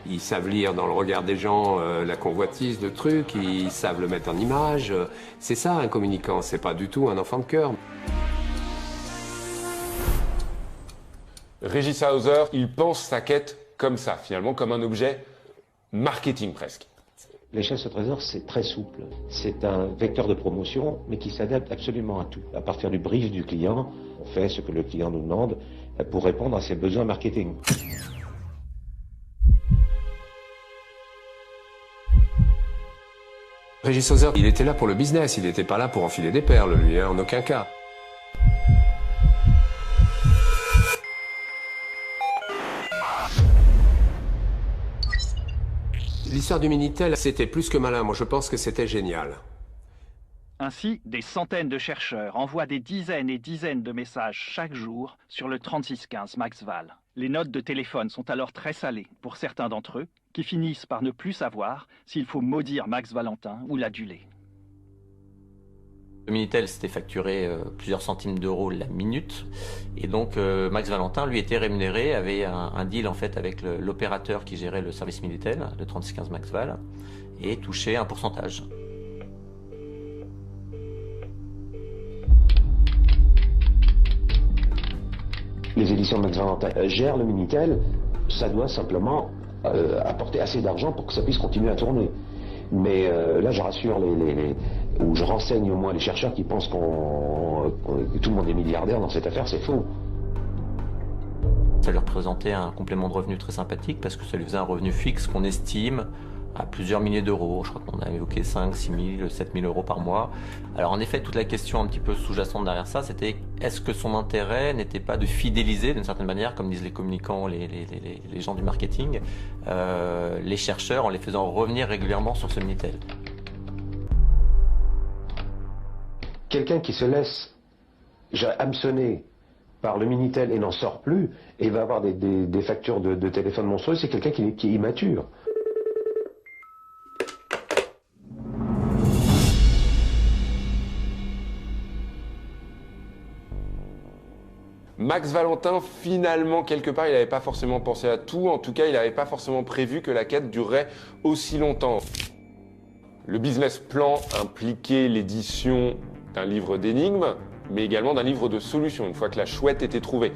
ils savent lire dans le regard des gens la convoitise de trucs, ils savent le mettre en image. C'est ça un communicant, c'est pas du tout un enfant de cœur. Régis Hauser, il pense sa quête comme ça, finalement, comme un objet marketing presque. Les chasses au trésor, c'est très souple. C'est un vecteur de promotion, mais qui s'adapte absolument à tout. À partir du brief du client, on fait ce que le client nous demande pour répondre à ses besoins marketing. Régis Hauser, il était là pour le business, il n'était pas là pour enfiler des perles, lui, en aucun cas. L'histoire du Minitel, c'était plus que malin. Moi, je pense que c'était génial. Ainsi, des centaines de chercheurs envoient des dizaines et dizaines de messages chaque jour sur le 3615 MaxVal. Les notes de téléphone sont alors très salées pour certains d'entre eux, qui finissent par ne plus savoir s'il faut maudire Max Valentin ou l'aduler. Le Minitel s'était facturé plusieurs centimes d'euros la minute, et donc Max Valentin lui était rémunéré, avait un deal en fait avec l'opérateur qui gérait le service Minitel, le 3615 MaxVal, et touchait un pourcentage. Les éditions Max Valentin gèrent le Minitel, ça doit simplement apporter assez d'argent pour que ça puisse continuer à tourner. Mais là, je rassure ou je renseigne au moins les chercheurs qui pensent que tout le monde est milliardaire dans cette affaire, c'est faux. Ça lui représentait un complément de revenu très sympathique parce que ça lui faisait un revenu fixe qu'on estime à plusieurs milliers d'euros. Je crois qu'on a évoqué 5, 6 000, 7 000 euros par mois. Alors en effet, toute la question un petit peu sous-jacente derrière ça, c'était est-ce que son intérêt n'était pas de fidéliser d'une certaine manière, comme disent les communicants, les gens du marketing, les chercheurs en les faisant revenir régulièrement sur ce Minitel. Quelqu'un qui se laisse hameçonner par le Minitel et n'en sort plus, et va avoir des factures de téléphone monstrueuses, c'est quelqu'un qui est immature. Max Valentin, finalement, quelque part, il n'avait pas forcément pensé à tout. En tout cas, il n'avait pas forcément prévu que la quête durerait aussi longtemps. Le business plan impliquait l'édition d'un livre d'énigmes, mais également d'un livre de solutions, une fois que la chouette était trouvée.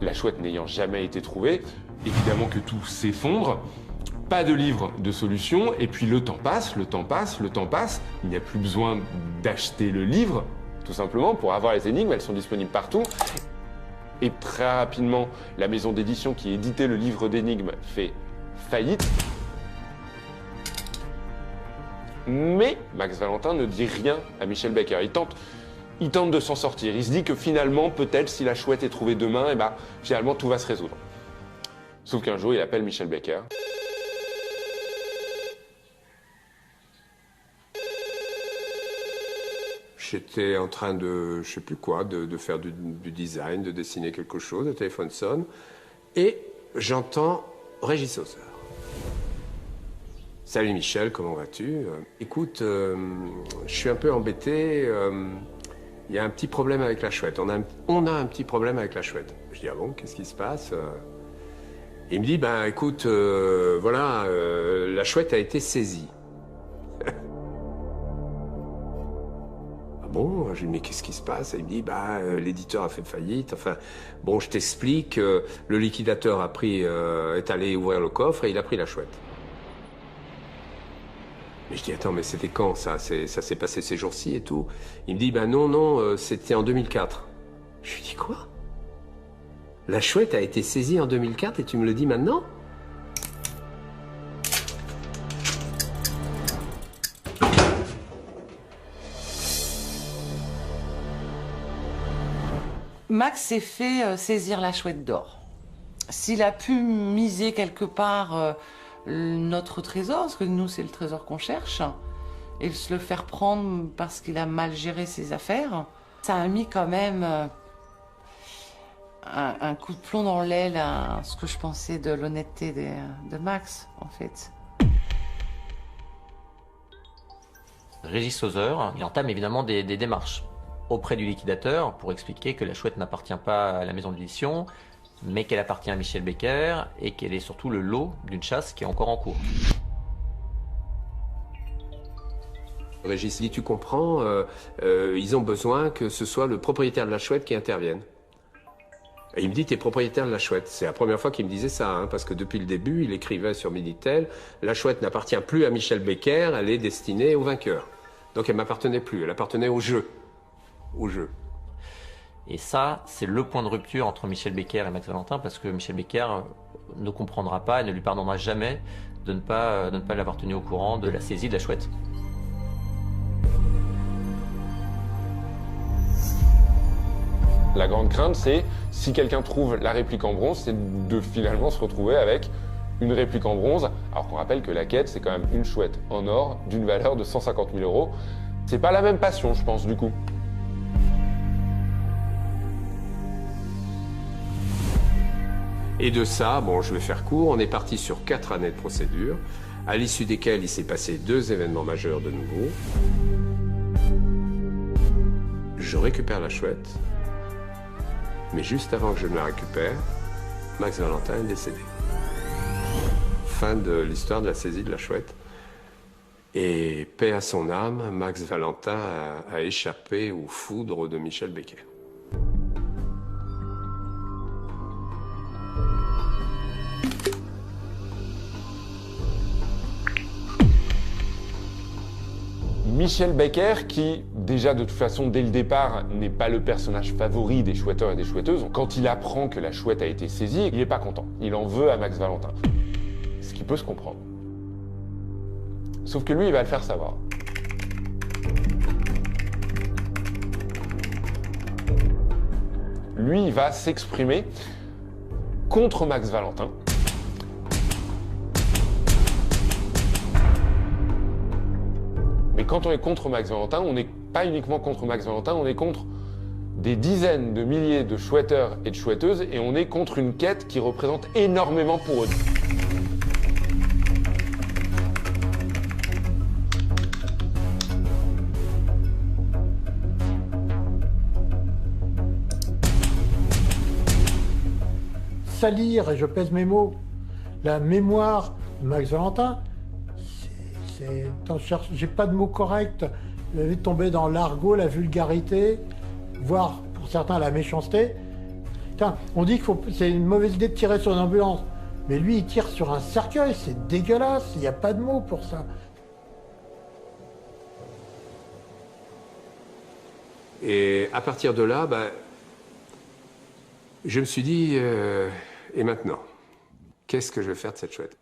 La chouette n'ayant jamais été trouvée, évidemment que tout s'effondre. Pas de livre de solutions, et puis le temps passe, le temps passe, le temps passe. Il n'y a plus besoin d'acheter le livre. Tout simplement, pour avoir les énigmes, elles sont disponibles partout. Et très rapidement, la maison d'édition qui éditait le livre d'énigmes fait faillite. Mais Max Valentin ne dit rien à Michel Becker. Il tente de s'en sortir. Il se dit que finalement, peut-être, si la chouette est trouvée demain, eh ben, finalement, tout va se résoudre. Sauf qu'un jour, il appelle Michel Becker. J'étais en train de, je sais plus quoi, de faire du design, de dessiner quelque chose, le téléphone sonne, et j'entends Régis Hauser. Salut Michel, comment vas-tu? Écoute, je suis un peu embêté, il y a un petit problème avec la chouette, on a un petit problème avec la chouette. Je dis, ah bon, qu'est-ce qui se passe? Il me dit, ben écoute, voilà, la chouette a été saisie. bon, je lui dis mais qu'est-ce qui se passe? Et il me dit l'éditeur a fait faillite. Enfin bon, je t'explique. Le liquidateur est allé ouvrir le coffre et il a pris la chouette. Mais je dis attends, mais c'était quand ça? Ça s'est passé ces jours-ci et tout. Il me dit non, c'était en 2004. Je lui dis quoi? La chouette a été saisie en 2004 et tu me le dis maintenant? Max s'est fait saisir la chouette d'or. S'il a pu miser quelque part notre trésor, parce que nous c'est le trésor qu'on cherche, et se le faire prendre parce qu'il a mal géré ses affaires, ça a mis quand même un coup de plomb dans l'aile à ce que je pensais de l'honnêteté de Max, en fait. Régis Sauzer, il entame évidemment des démarches auprès du liquidateur pour expliquer que la chouette n'appartient pas à la maison d'édition, mais qu'elle appartient à Michel Becker et qu'elle est surtout le lot d'une chasse qui est encore en cours. Régis dit, tu comprends, ils ont besoin que ce soit le propriétaire de la chouette qui intervienne. Et il me dit, t'es propriétaire de la chouette. C'est la première fois qu'il me disait ça, parce que depuis le début, il écrivait sur Minitel, la chouette n'appartient plus à Michel Becker, elle est destinée au vainqueur. Donc elle m'appartenait plus, elle appartenait au jeu. Au jeu. Et ça, c'est le point de rupture entre Michel Becker et Max Valentin, parce que Michel Becker ne comprendra pas et ne lui pardonnera jamais de ne pas l'avoir tenu au courant de la saisie de la chouette. La grande crainte, c'est si quelqu'un trouve la réplique en bronze, c'est de finalement se retrouver avec une réplique en bronze, alors qu'on rappelle que la quête, c'est quand même une chouette en or d'une valeur de 150 000 €. C'est pas la même passion, je pense, du coup. Et de ça, bon, je vais faire court, on est parti sur 4 années de procédure, à l'issue desquelles il s'est passé 2 événements majeurs de nouveau. Je récupère la chouette, mais juste avant que je ne la récupère, Max Valentin est décédé. Fin de l'histoire de la saisie de la chouette. Et paix à son âme, Max Valentin a échappé aux foudres de Michel Becker. Michel Becker, qui déjà de toute façon dès le départ n'est pas le personnage favori des chouetteurs et des chouetteuses, quand il apprend que la chouette a été saisie, il n'est pas content. Il en veut à Max Valentin. Ce qui peut se comprendre. Sauf que lui, il va le faire savoir. Lui, il va s'exprimer contre Max Valentin. Mais quand on est contre Max Valentin, on n'est pas uniquement contre Max Valentin, on est contre des dizaines de milliers de chouetteurs et de chouetteuses, et on est contre une quête qui représente énormément pour eux. Salir, et je pèse mes mots, la mémoire de Max Valentin, j'ai pas de mots corrects, vous avez tombé dans l'argot, la vulgarité, voire pour certains la méchanceté. Putain, on dit que c'est une mauvaise idée de tirer sur une ambulance, mais lui il tire sur un cercueil, c'est dégueulasse, il n'y a pas de mots pour ça. Et à partir de là, je me suis dit, et maintenant, qu'est-ce que je vais faire de cette chouette?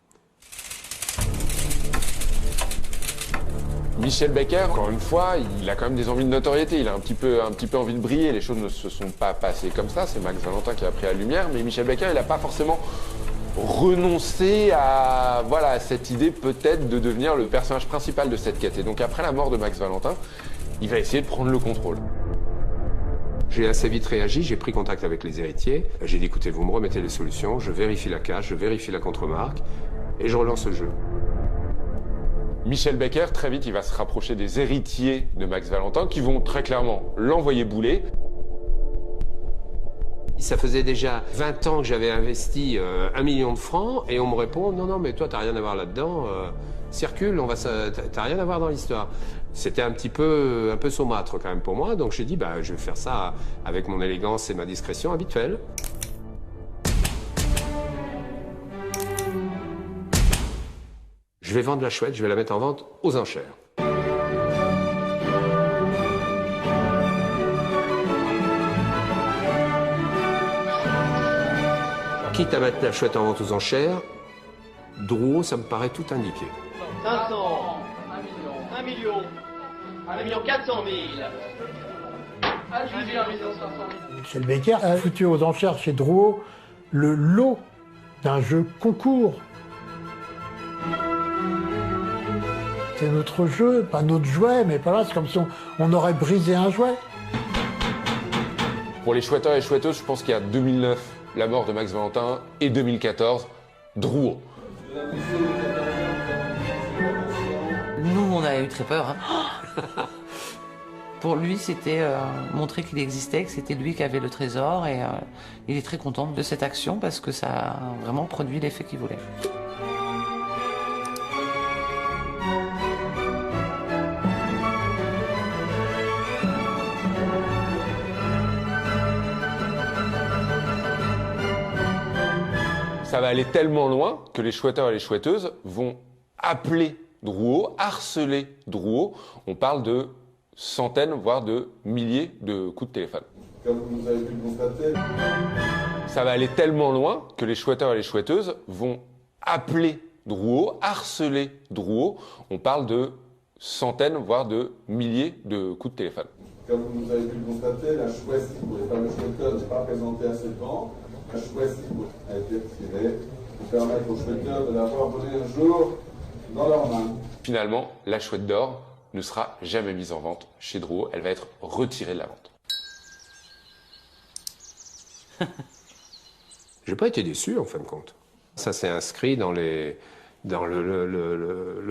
Michel Becker, encore une fois, il a quand même des envies de notoriété, il a un petit peu envie de briller, les choses ne se sont pas passées comme ça, c'est Max Valentin qui a pris la lumière, mais Michel Becker, il n'a pas forcément renoncé à cette idée peut-être de devenir le personnage principal de cette quête. Et donc après la mort de Max Valentin, il va essayer de prendre le contrôle. J'ai assez vite réagi, j'ai pris contact avec les héritiers, j'ai dit écoutez, vous me remettez les solutions, je vérifie la cache, je vérifie la contre-marque, et je relance le jeu. Michel Becker, très vite, il va se rapprocher des héritiers de Max Valentin qui vont très clairement l'envoyer bouler. Ça faisait déjà 20 ans que j'avais investi 1 million de francs et on me répond « Non, non, mais toi, t'as rien à voir là-dedans, circule, t'as rien à voir dans l'histoire. C'était un peu saumâtre quand même pour moi, donc j'ai dit, bah, je vais faire ça avec mon élégance et ma discrétion habituelle. Je vais vendre la chouette, je vais la mettre en vente aux enchères. Quitte à mettre la chouette en vente aux enchères, Drouot, ça me paraît tout indiqué. 500, 1 million, 1 million 400 000. 1 million 500 000. Michel Becker a foutu aux enchères chez Drouot le lot d'un jeu concours. C'est notre jeu, pas notre jouet, mais pas là, c'est comme si on aurait brisé un jouet. Pour les chouetteurs et chouetteuses, je pense qu'il y a 2009, la mort de Max Valentin, et 2014, Drouot. Nous, on a eu très peur. Hein. Pour lui, c'était montrer qu'il existait, que c'était lui qui avait le trésor, et il est très content de cette action parce que ça a vraiment produit l'effet qu'il voulait. Ça va aller tellement loin que les chouetteurs et les chouetteuses vont appeler Drouot, harceler Drouot. On parle de centaines, voire de milliers de coups de téléphone. Comme vous avez pu le constater. Ça va aller tellement loin que les chouetteurs et les chouetteuses vont appeler Drouot, harceler Drouot. On parle de centaines, voire de milliers de coups de téléphone. Comme vous avez pu le constater, la chouette pour les fameux chouetteurs n'est pas présentée à 7 ans. La chouette a été retirée pour permettre aux chouetteurs de l'avoir volée un jour dans leurs mains. Finalement, la chouette d'or ne sera jamais mise en vente chez Drouot. Elle va être retirée de la vente. J'ai pas été déçu en fin de compte. Ça s'est inscrit dans le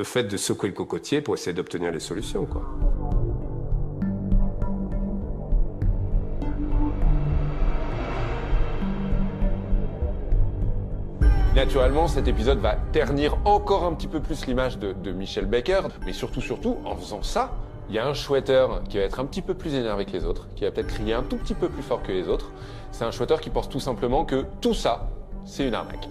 fait de secouer le cocotier pour essayer d'obtenir les solutions, quoi. Naturellement, cet épisode va ternir encore un petit peu plus l'image de Michel Becker, mais surtout, en faisant ça, il y a un chouetteur qui va être un petit peu plus énervé que les autres, qui va peut-être crier un tout petit peu plus fort que les autres. C'est un chouetteur qui pense tout simplement que tout ça, c'est une arnaque.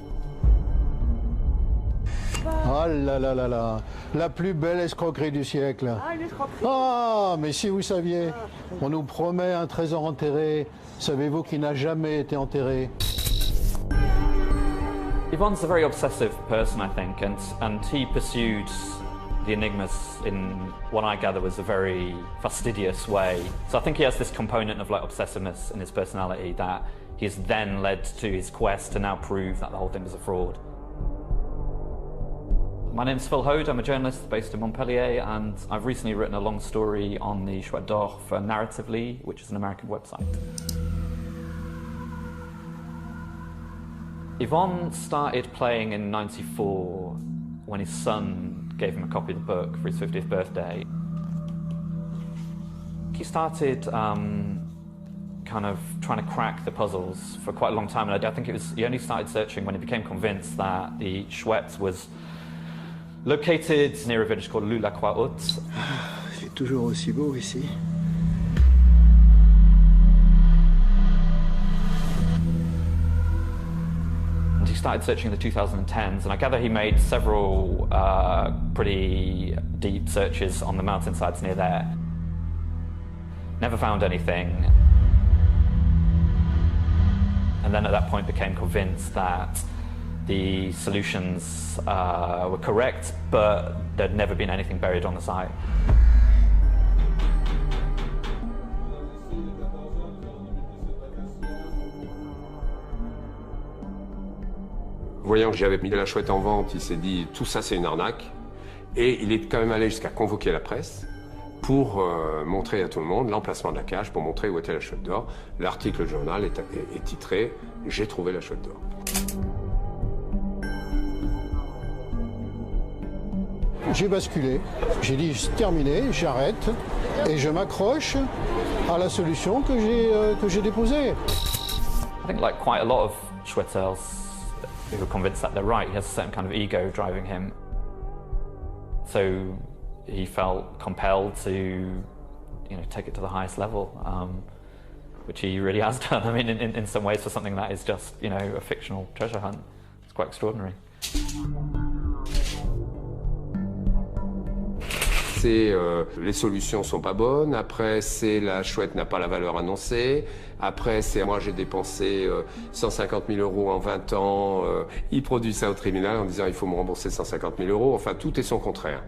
Ah là là là là, la plus belle escroquerie du siècle. Ah, une escroquerie. Ah, mais si vous saviez, on nous promet un trésor enterré. Savez-vous qu'il n'a jamais été enterré? Yvonne's a very obsessive person, I think, and he pursued the enigmas in what I gather was a very fastidious way. So I think he has this component of like obsessiveness in his personality that he's then led to his quest to now prove that the whole thing was a fraud. My name's Phil Hode, I'm a journalist based in Montpellier, and I've recently written a long story on the Chouette d'Or for Narratively, which is an American website. Yvonne started playing in '94 when his son gave him a copy of the book for his 50th birthday. He started kind of trying to crack the puzzles for quite a long time, and I think he only started searching when he became convinced that the Chouette was located near a village called Loups-la-Croix-Haute. C'est toujours aussi beau ici. He started searching in the 2010s, and I gather he made several pretty deep searches on the mountainsides near there. Never found anything. And then at that point became convinced that the solutions were correct, but there'd never been anything buried on the site. Voyant que j'avais mis la chouette en vente, il s'est dit tout ça c'est une arnaque. Et il est quand même allé jusqu'à convoquer la presse pour montrer à tout le monde l'emplacement de la cage, pour montrer où était la chouette d'or. L'article du journal est titré « J'ai trouvé la chouette d'or ». J'ai basculé, j'ai dit c'est terminé, j'arrête et je m'accroche à la solution que j'ai déposée. I think like quite a lot of Chouetteurs who are convinced that they're right, he has a certain kind of ego driving him. so he felt compelled to, you know, take it to the highest level, which he really has done. I mean, in some ways, for something that is just, you know, a fictional treasure hunt, it's quite extraordinary. C'est les solutions sont pas bonnes, après c'est la chouette n'a pas la valeur annoncée, après c'est moi j'ai dépensé 150 000 € en 20 ans, il produit ça au tribunal en disant il faut me rembourser 150 000 €, enfin tout est son contraire.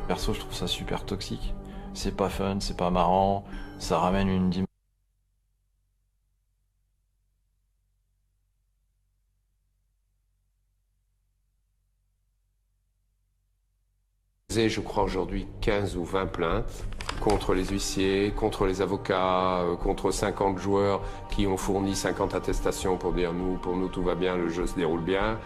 Perso je trouve ça super toxique, c'est pas fun, c'est pas marrant, ça ramène une dimension. Je crois aujourd'hui 15 ou 20 plaintes contre les huissiers, contre les avocats, contre 50 joueurs qui ont fourni 50 attestations pour dire pour nous tout va bien, le jeu se déroule bien.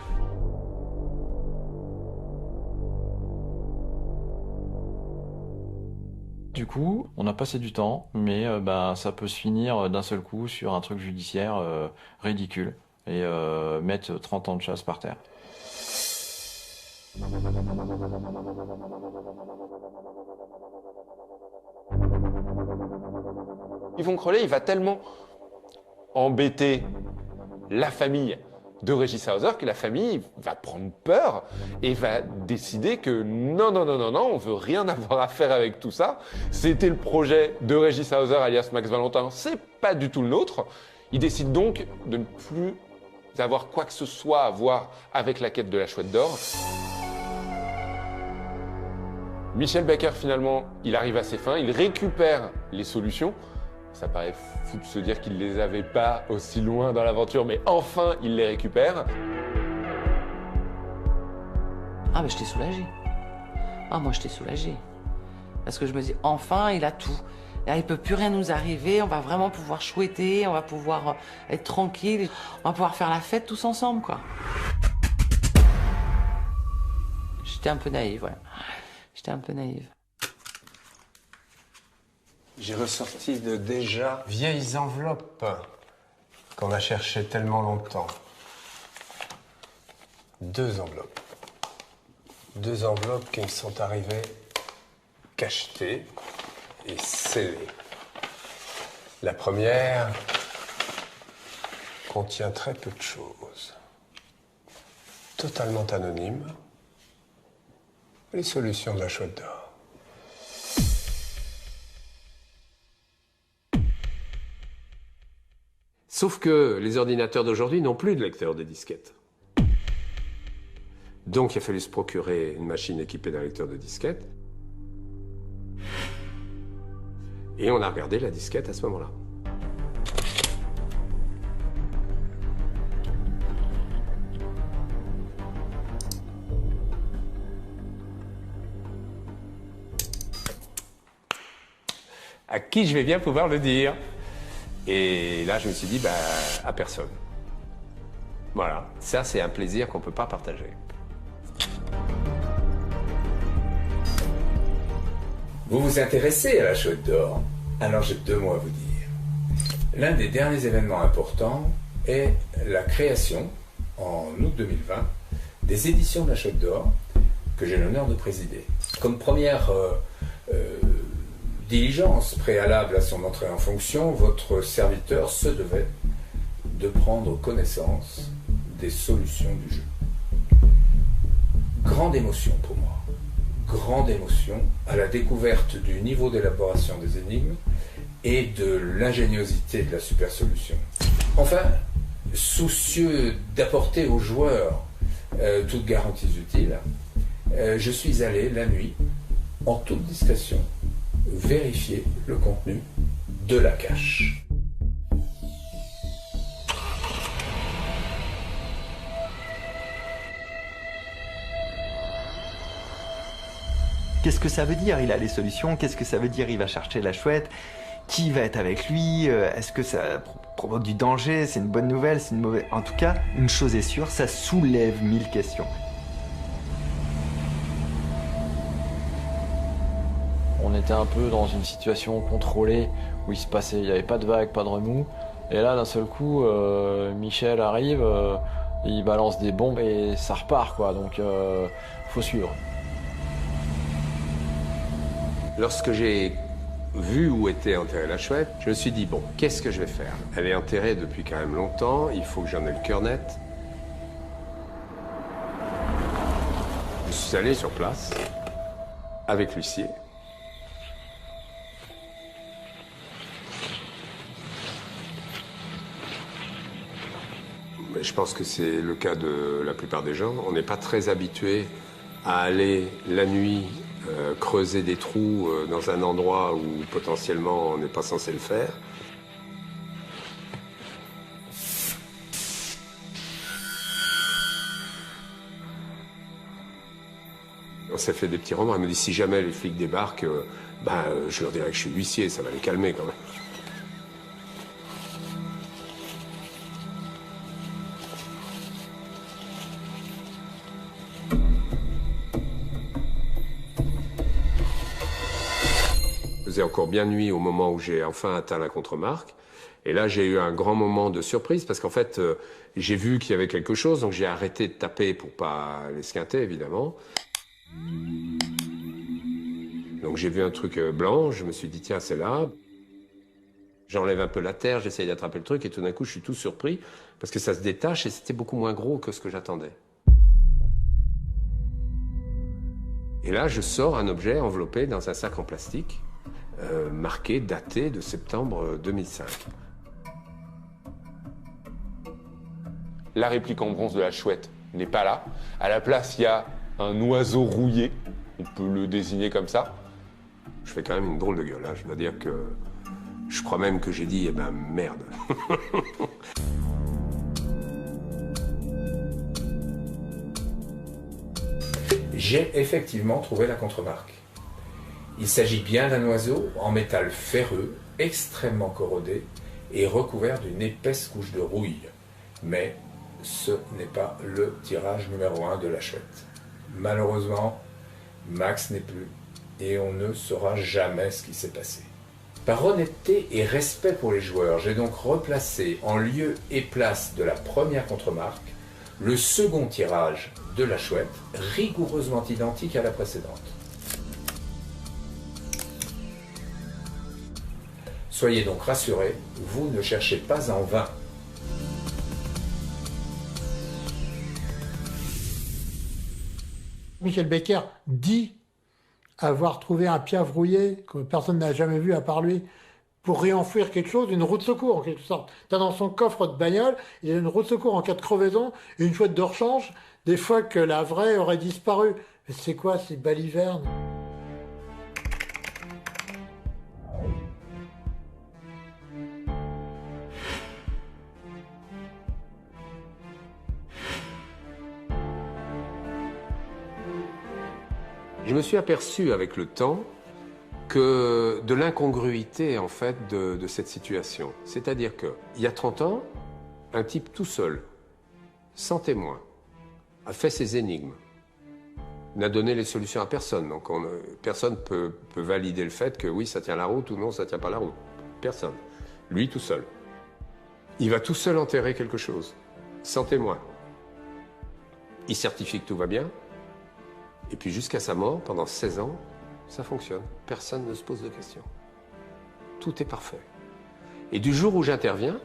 Du coup, on a passé du temps, mais ça peut se finir d'un seul coup sur un truc judiciaire ridicule et mettre 30 ans de chasse par terre. Yvon Crollet, il va tellement embêter la famille de Régis Hauser que la famille va prendre peur et va décider que non, on veut rien avoir à faire avec tout ça. C'était le projet de Régis Hauser alias Max Valentin, c'est pas du tout le nôtre. Il décide donc de ne plus avoir quoi que ce soit à voir avec la quête de la Chouette d'Or. Michel Becker, finalement, il arrive à ses fins, il récupère les solutions. Ça paraît fou de se dire qu'il ne les avait pas aussi loin dans l'aventure, mais enfin, il les récupère. Ah, mais j'étais soulagée. Ah, moi, j'étais soulagée. Parce que je me dis, enfin, il a tout. Là, il ne peut plus rien nous arriver, on va vraiment pouvoir chouetter, on va pouvoir être tranquille, on va pouvoir faire la fête tous ensemble, quoi. J'étais un peu naïve, ouais. J'étais un peu naïve. J'ai ressorti de déjà vieilles enveloppes qu'on a cherchées tellement longtemps. 2 enveloppes. 2 enveloppes qui me sont arrivées cachetées et scellées. La première contient très peu de choses. Totalement anonyme. Les solutions de la Chouette d'Or. Sauf que les ordinateurs d'aujourd'hui n'ont plus de lecteur de disquettes. Donc il a fallu se procurer une machine équipée d'un lecteur de disquettes. Et on a regardé la disquette à ce moment-là. À qui je vais bien pouvoir le dire? Et là, je me suis dit, à personne. Voilà, ça c'est un plaisir qu'on ne peut pas partager. Vous vous intéressez à la Chouette d'Or? Alors j'ai 2 mots à vous dire. L'un des derniers événements importants est la création, en août 2020, des éditions de la Chouette d'Or, que j'ai l'honneur de présider. Comme première diligence préalable à son entrée en fonction, votre serviteur se devait de prendre connaissance des solutions du jeu. Grande émotion pour moi. Grande émotion à la découverte du niveau d'élaboration des énigmes et de l'ingéniosité de la super solution. Enfin, soucieux d'apporter aux joueurs toutes garanties utiles, je suis allé la nuit, en toute discrétion, vérifier le contenu de la cache. Qu'est-ce que ça veut dire? Il a les solutions. Qu'est-ce que ça veut dire? Il va chercher la chouette. Qui va être avec lui? Est-ce que ça provoque du danger? C'est une bonne nouvelle? C'est une mauvaise... En tout cas, une chose est sûre, ça soulève 1000 questions. On était un peu dans une situation contrôlée où il n'y avait pas de vague, pas de remous. Et là, d'un seul coup, Michel arrive, il balance des bombes et ça repart, quoi. Donc, faut suivre. Lorsque j'ai vu où était enterrée la chouette, je me suis dit, bon, qu'est-ce que je vais faire? Elle est enterrée depuis quand même longtemps, il faut que j'en ai le cœur net. Je suis allé sur place, avec l'huissier. Je pense que c'est le cas de la plupart des gens. On n'est pas très habitué à aller la nuit creuser des trous dans un endroit où potentiellement on n'est pas censé le faire. On s'est fait des petits romans. Elle me dit si jamais les flics débarquent, je leur dirai que je suis huissier, ça va les calmer quand même. Il faisait encore bien nuit au moment où j'ai enfin atteint la contre-marque. Et là, j'ai eu un grand moment de surprise parce qu'en fait, j'ai vu qu'il y avait quelque chose, donc j'ai arrêté de taper pour pas l'esquinter, évidemment. Donc j'ai vu un truc blanc, je me suis dit, tiens, c'est là. J'enlève un peu la terre, j'essaye d'attraper le truc, et tout d'un coup, je suis tout surpris parce que ça se détache et c'était beaucoup moins gros que ce que j'attendais. Et là, je sors un objet enveloppé dans un sac en plastique, marqué, daté de septembre 2005. La réplique en bronze de la chouette n'est pas là. À la place, il y a un oiseau rouillé. On peut le désigner comme ça. Je fais quand même une drôle de gueule, hein. Je dois dire que je crois même que j'ai dit, eh ben merde. J'ai effectivement trouvé la contremarque. Il s'agit bien d'un oiseau en métal ferreux, extrêmement corrodé et recouvert d'une épaisse couche de rouille. Mais ce n'est pas le tirage numéro 1 de la chouette. Malheureusement, Max n'est plus et on ne saura jamais ce qui s'est passé. Par honnêteté et respect pour les joueurs, j'ai donc replacé en lieu et place de la première contremarque le second tirage de la chouette, rigoureusement identique à la précédente. Soyez donc rassurés, vous ne cherchez pas en vain. Michel Becker dit avoir trouvé un piaf rouillé que personne n'a jamais vu à part lui pour réenfouir quelque chose, une roue de secours en quelque sorte. T'as dans son coffre de bagnole, il y a une roue de secours en cas de crevaison et une chouette de rechange, des fois que la vraie aurait disparu. Mais c'est quoi ces balivernes? Je me suis aperçu avec le temps que de l'incongruité en fait de cette situation. C'est-à-dire qu'il y a 30 ans, un type tout seul, sans témoin, a fait ses énigmes, n'a donné les solutions à personne. Donc personne peut valider le fait que oui, ça tient la route ou non, ça tient pas la route. Personne. Lui tout seul. Il va tout seul enterrer quelque chose, sans témoin. Il certifie que tout va bien. Et puis jusqu'à sa mort, pendant 16 ans, ça fonctionne. Personne ne se pose de questions. Tout est parfait. Et du jour où j'interviens,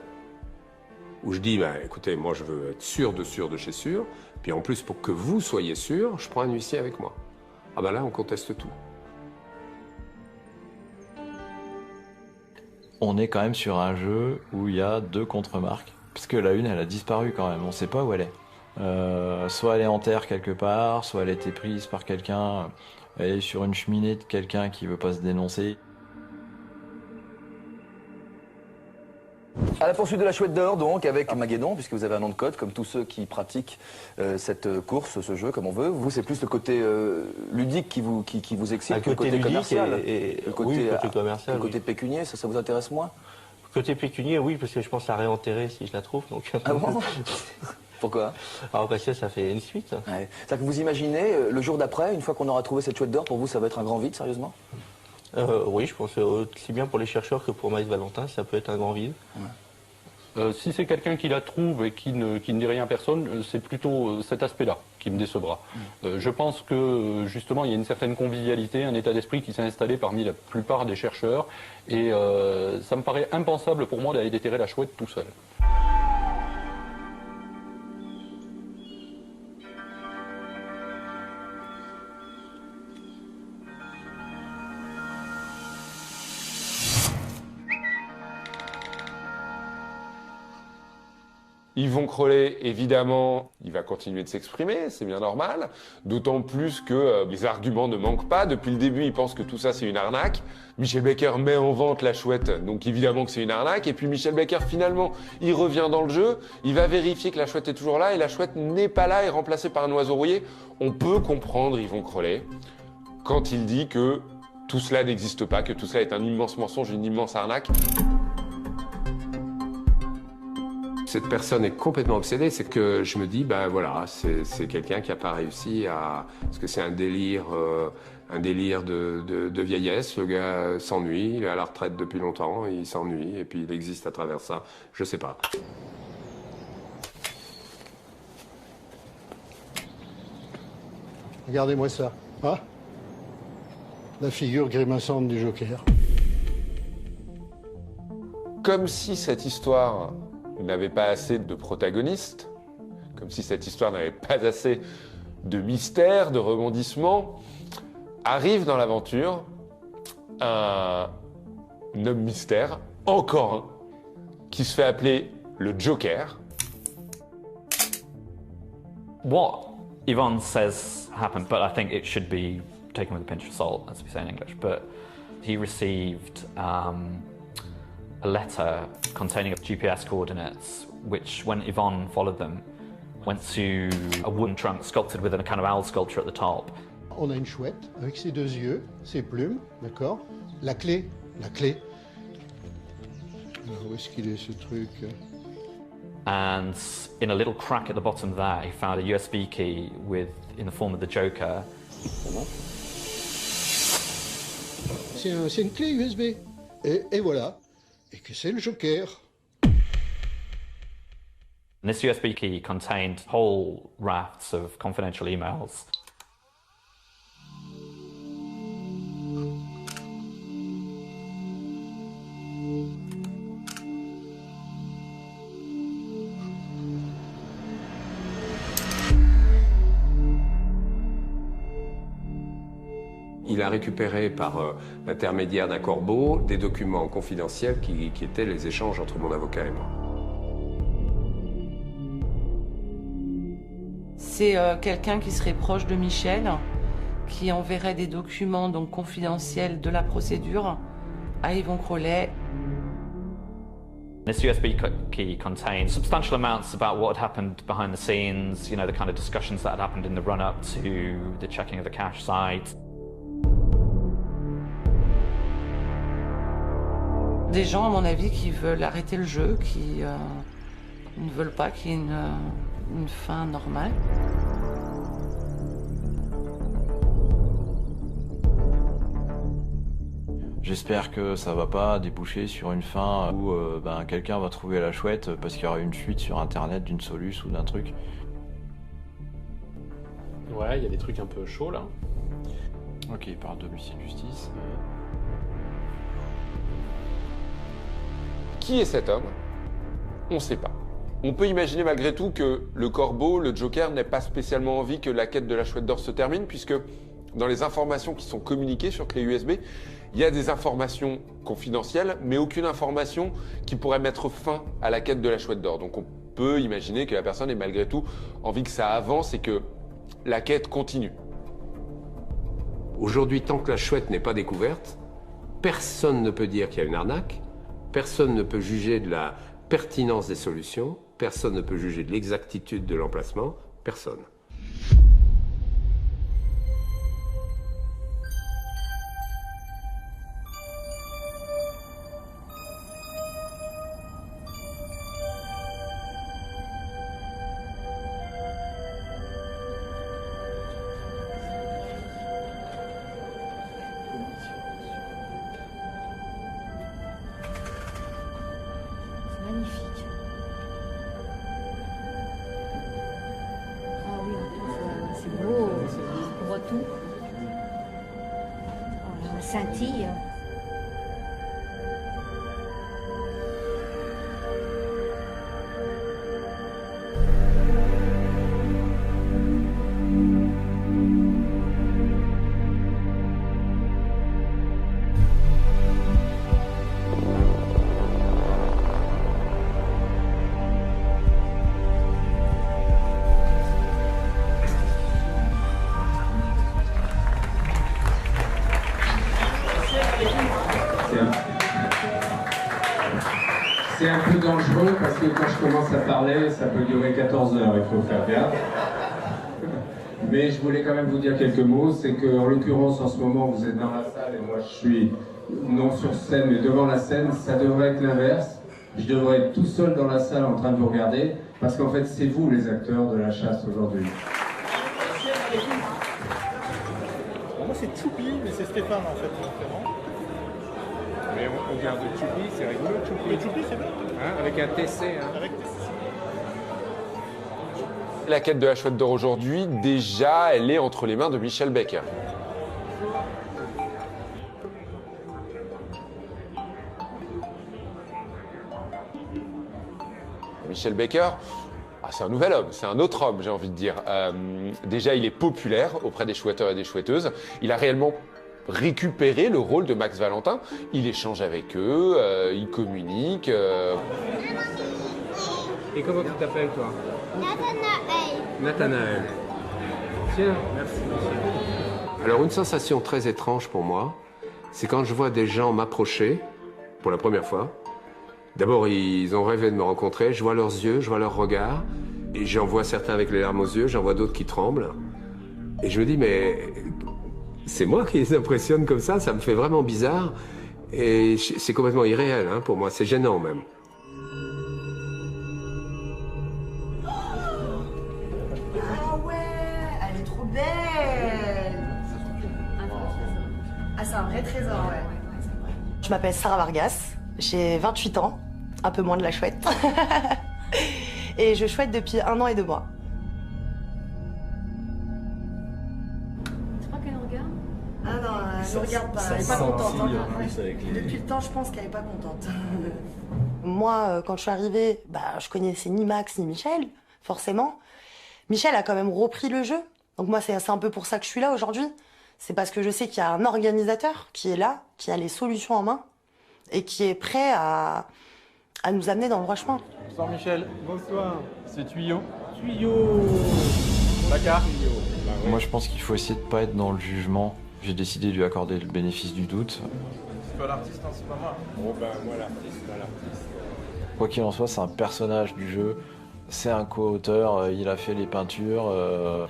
où je dis, écoutez, moi je veux être sûr de chez sûr, puis en plus pour que vous soyez sûr, je prends un huissier avec moi. Ah ben là, on conteste tout. On est quand même sur un jeu où il y a 2 contre-marques, puisque la une, elle a disparu quand même, on ne sait pas où elle est. Soit elle est en terre quelque part, soit elle a été prise par quelqu'un, elle est sur une cheminée de quelqu'un qui veut pas se dénoncer. À la poursuite de la chouette d'or, donc, avec Armageddon, puisque vous avez un nom de code, comme tous ceux qui pratiquent cette course, ce jeu, comme on veut. Vous, c'est plus le côté ludique qui vous excite, que le côté commercial. Le côté commercial. Le côté pécunier, ça vous intéresse moins? Côté pécunier, oui, parce que je pense à réenterrer si je la trouve. Donc... Ah bon? Pourquoi? Alors parce que ça fait une suite. Ouais. C'est-à-dire que vous imaginez, le jour d'après, une fois qu'on aura trouvé cette chouette d'or, pour vous, ça va être un grand vide, sérieusement? Oui, je pense aussi bien pour les chercheurs que pour Max Valentin, ça peut être un grand vide. Ouais. Si c'est quelqu'un qui la trouve et qui ne dit rien à personne, c'est plutôt cet aspect-là qui me décevra. Je pense que justement il y a une certaine convivialité, un état d'esprit qui s'est installé parmi la plupart des chercheurs et ça me paraît impensable pour moi d'aller déterrer la chouette tout seul. Yvon Crollet, évidemment, il va continuer de s'exprimer, c'est bien normal. D'autant plus que les arguments ne manquent pas. Depuis le début, il pense que tout ça, c'est une arnaque. Michel Becker met en vente la chouette, donc évidemment que c'est une arnaque. Et puis Michel Becker, finalement, il revient dans le jeu. Il va vérifier que la chouette est toujours là et la chouette n'est pas là et remplacée par un oiseau rouillé. On peut comprendre Yvon Crollet quand il dit que tout cela n'existe pas, que tout cela est un immense mensonge, une immense arnaque. Cette personne est complètement obsédée, c'est que je me dis, ben voilà, c'est quelqu'un qui n'a pas réussi à... Parce que c'est un délire de vieillesse, le gars s'ennuie, il est à la retraite depuis longtemps, il s'ennuie, et puis il existe à travers ça, je sais pas. Regardez-moi ça, ah, la figure grimaçante du Joker. Comme si cette histoire n'avait pas assez de protagonistes, comme si cette histoire n'avait pas assez de mystère, de rebondissement, arrive dans l'aventure un homme mystère, encore un, qui se fait appeler le Joker. What Yvonne says happened, but I think it should be taken with a pinch of salt, as we say in English, but he received a letter containing GPS coordinates, which, when Yvonne followed them, went to a wooden trunk sculpted with a kind of owl sculpture at the top. On a une chouette avec ses deux yeux, ses plumes, d'accord? La clé. Alors, où est-ce qu'il est ce truc? And in a little crack at the bottom there, he found a USB key in the form of the Joker. C'est une clé USB. Et voilà. Et que c'est le Joker. And this USB key contained whole rafts of confidential emails. Il a récupéré par l'intermédiaire d'un corbeau des documents confidentiels qui étaient les échanges entre mon avocat et moi. C'est quelqu'un qui serait proche de Michel, qui enverrait des documents donc confidentiels de la procédure à Yvon Crollet. This USB key contains substantial amounts about what had happened behind the scenes, you know, the kind of discussions that had happened in the run-up to the checking of the cash site. Des gens, à mon avis, qui veulent arrêter le jeu, qui ne veulent pas qu'il y ait une fin normale. J'espère que ça va pas déboucher sur une fin où quelqu'un va trouver la chouette parce qu'il y aura une fuite sur internet d'une soluce ou d'un truc. Ouais, il y a des trucs un peu chauds là. Ok, il parle de l'huissier de justice. Qui est cet homme? On ne sait pas. On peut imaginer malgré tout que le corbeau, le Joker, n'ait pas spécialement envie que la quête de la chouette d'or se termine, puisque dans les informations qui sont communiquées sur clé USB, il y a des informations confidentielles, mais aucune information qui pourrait mettre fin à la quête de la chouette d'or. Donc on peut imaginer que la personne ait malgré tout envie que ça avance et que la quête continue. Aujourd'hui, tant que la chouette n'est pas découverte, personne ne peut dire qu'il y a une arnaque. Personne ne peut juger de la pertinence des solutions, personne ne peut juger de l'exactitude de l'emplacement, personne. Magnifique. scintille. C'est un peu dangereux parce que quand je commence à parler, ça peut durer 14 heures, il faut faire gaffe. Mais je voulais quand même vous dire quelques mots, c'est qu'en l'occurrence en ce moment vous êtes dans la salle et moi je suis non sur scène mais devant la scène, ça devrait être l'inverse. Je devrais être tout seul dans la salle en train de vous regarder parce qu'en fait c'est vous les acteurs de la chasse aujourd'hui. Moi c'est Choupi, mais c'est Stéphane en fait. Mais on vient de Choupi, c'est rigolo Choupi. Mais Choupi c'est bien. Hein, avec un TC. Hein. Avec TC. La quête de la Chouette d'Or aujourd'hui, déjà, elle est entre les mains de Michel Becker. Michel Becker, c'est un nouvel homme, c'est un autre homme, j'ai envie de dire. Déjà, il est populaire auprès des chouetteurs et des chouetteuses. Il a réellement récupéré le rôle de Max Valentin. Il échange avec eux, il communique. Et comment tu t'appelles, toi? Nathanaël. Tiens, merci. Alors, une sensation très étrange pour moi, c'est quand je vois des gens m'approcher, pour la première fois. D'abord, ils ont rêvé de me rencontrer, je vois leurs yeux, je vois leurs regards, et j'en vois certains avec les larmes aux yeux, j'en vois d'autres qui tremblent. Et je me dis, mais c'est moi qui les impressionne comme ça me fait vraiment bizarre. Et c'est complètement irréel hein, pour moi, c'est gênant même. Ah ouais, elle est trop belle. Ah, c'est un vrai trésor, ouais. Je m'appelle Sarah Vargas, j'ai 28 ans, un peu moins de la chouette. Et je chouette depuis 1 an et 2 mois. Tu crois qu'elle regarde? Ah non, elle ne regarde pas, elle n'est pas contente. Depuis le temps, je pense qu'elle n'est pas contente. Moi, quand je suis arrivée, je connaissais ni Max ni Michel, forcément. Michel a quand même repris le jeu. Donc moi, c'est un peu pour ça que je suis là aujourd'hui. C'est parce que je sais qu'il y a un organisateur qui est là, qui a les solutions en main et qui est prêt à nous amener dans le droit chemin. Bonsoir Michel. Bonsoir. C'est Tuyau. Tuyau. Bacard. Moi, je pense qu'il faut essayer de pas être dans le jugement. J'ai décidé de lui accorder le bénéfice du doute. C'est toi l'artiste, hein, c'est pas moi. Oh ben, moi l'artiste, pas l'artiste. Quoi qu'il en soit, c'est un personnage du jeu. C'est un co-auteur, il a fait les peintures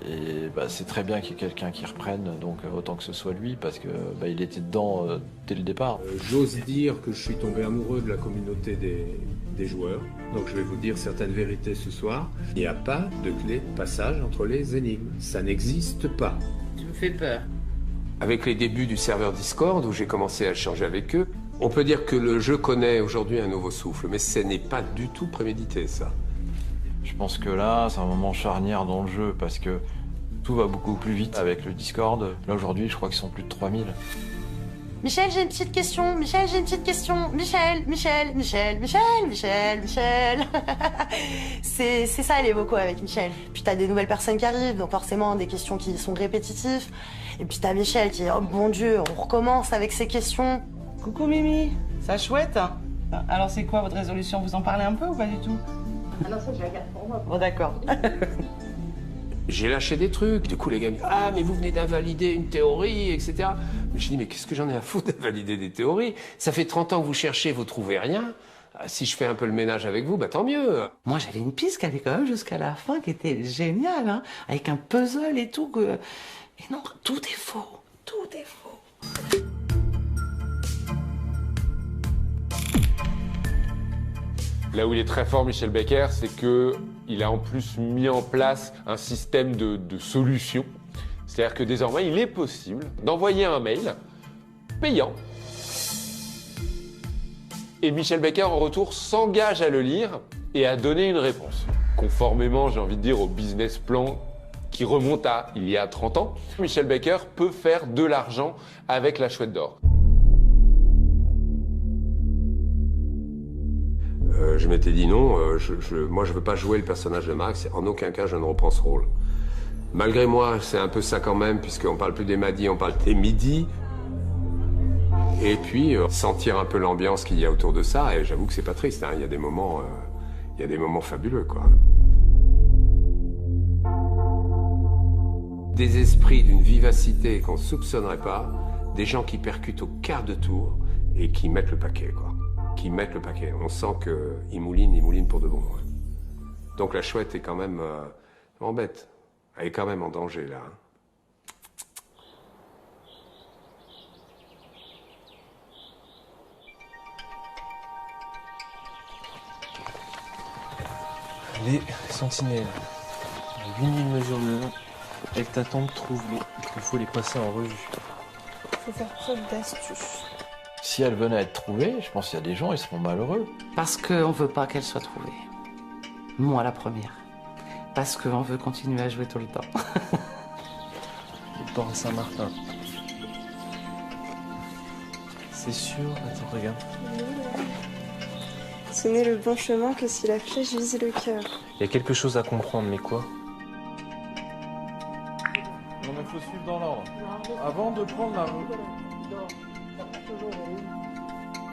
et c'est très bien qu'il y ait quelqu'un qui reprenne, donc autant que ce soit lui parce que il était dedans dès le départ. J'ose dire que je suis tombé amoureux de la communauté des joueurs, donc je vais vous dire certaines vérités ce soir. Il n'y a pas de clé de passage entre les énigmes, ça n'existe pas. Tu me fais peur. Avec les débuts du serveur Discord où j'ai commencé à échanger avec eux, on peut dire que le jeu connaît aujourd'hui un nouveau souffle, mais ce n'est pas du tout prémédité ça. Je pense que là, c'est un moment charnière dans le jeu parce que tout va beaucoup plus vite avec le Discord. Là, aujourd'hui, je crois qu'ils sont plus de 3000. Michel, j'ai une petite question. Michel, j'ai une petite question. Michel. C'est ça les vocaux avec Michel. Puis t'as des nouvelles personnes qui arrivent, donc forcément des questions qui sont répétitives. Et puis t'as Michel qui est, oh mon Dieu, on recommence avec ces questions. Coucou Mimi, ça chouette. Alors c'est quoi votre résolution? Vous en parlez un peu ou pas du tout? Ah non, ça, je la garde pour moi. Bon, d'accord. J'ai lâché des trucs. Du coup, les gars me disent « Ah, mais vous venez d'invalider une théorie, etc. » Mais je dis « Mais qu'est-ce que j'en ai à foutre d'invalider des théories? Ça fait 30 ans que vous cherchez, vous trouvez rien. Si je fais un peu le ménage avec vous, tant mieux. » Moi, j'avais une piste qui allait quand même jusqu'à la fin, qui était géniale, hein, avec un puzzle et tout. Et non, tout est faux. Tout est faux. Là où il est très fort, Michel Becker, c'est qu'il a en plus mis en place un système de solutions. C'est-à-dire que désormais, il est possible d'envoyer un mail payant. Et Michel Becker, en retour, s'engage à le lire et à donner une réponse. Conformément, j'ai envie de dire, au business plan qui remonte à il y a 30 ans, Michel Becker peut faire de l'argent avec la Chouette d'Or. Je m'étais dit non, moi je veux pas jouer le personnage de Max, en aucun cas je ne reprends ce rôle. Malgré moi, c'est un peu ça quand même, puisqu'on parle plus des Maddy, on parle des Midi. Et puis, sentir un peu l'ambiance qu'il y a autour de ça, et j'avoue que c'est pas triste, hein. Il y a des moments fabuleux, quoi. Des esprits d'une vivacité qu'on ne soupçonnerait pas, des gens qui percutent au quart de tour et qui mettent le paquet, quoi. Qui mettent le paquet. On sent qu'ils moulinent pour de bon. Ouais. Donc la chouette est quand même en bête. Elle est quand même en danger, là. Les sentinelles. 8000 mesures de long. Avec ta tante, trouve il faut les passer en revue. Faut faire preuve d'astuce. Si elle venait à être trouvée, je pense qu'il y a des gens, ils seront malheureux. Parce qu'on veut pas qu'elle soit trouvée. Moi, la première. Parce qu'on veut continuer à jouer tout le temps. Le port Saint-Martin. C'est sûr. Attends, regarde. Ce n'est le bon chemin que si la flèche vise le cœur. Il y a quelque chose à comprendre, mais quoi? Non, mais faut suivre dans l'ordre. Avant de prendre la route.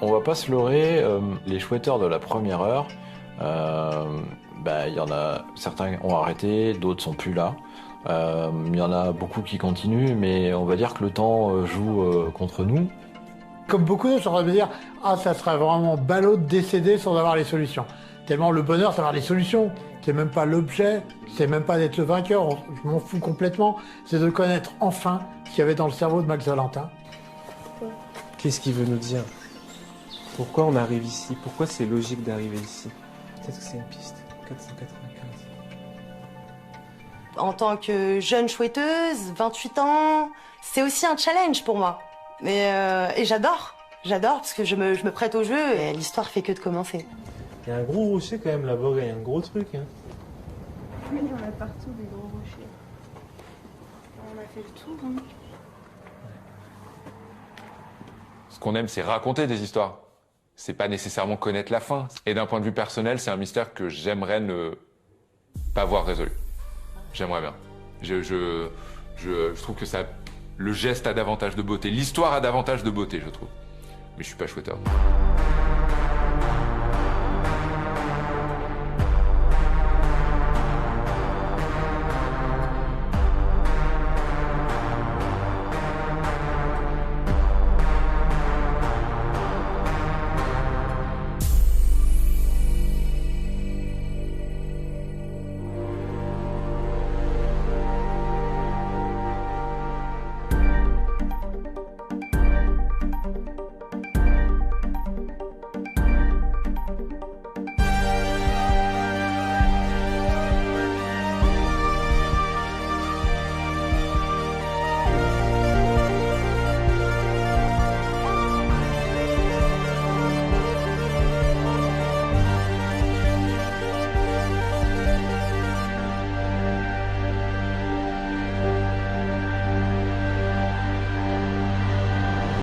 On va pas se leurrer, les chouetteurs de la première heure, il y en a certains ont arrêté, d'autres sont plus là. Il y en a beaucoup qui continuent, mais on va dire que le temps joue contre nous. Comme beaucoup d'autres, je suis en train de me dire, ça serait vraiment ballot de décéder sans avoir les solutions. Tellement le bonheur, c'est d'avoir les solutions. C'est même pas l'objet, c'est même pas d'être le vainqueur, je m'en fous complètement. C'est de connaître enfin ce qu'il y avait dans le cerveau de Max Valentin. Qu'est-ce qu'il veut nous dire? Pourquoi on arrive ici? Pourquoi c'est logique d'arriver ici? Peut-être que c'est une piste. 495. En tant que jeune chouetteuse, 28 ans, c'est aussi un challenge pour moi. Et j'adore. J'adore parce que je me prête au jeu et l'histoire fait que de commencer. Il y a un gros rocher quand même là-bas, il y a un gros truc. Hein. Oui, il y en a partout des gros rochers. On a fait le tour. Hein. Ce qu'on aime, c'est raconter des histoires. C'est pas nécessairement connaître la fin. Et d'un point de vue personnel, c'est un mystère que j'aimerais ne pas voir résolu. J'aimerais bien. Je trouve que ça, le geste a davantage de beauté. L'histoire a davantage de beauté, je trouve. Mais je suis pas chouetteur.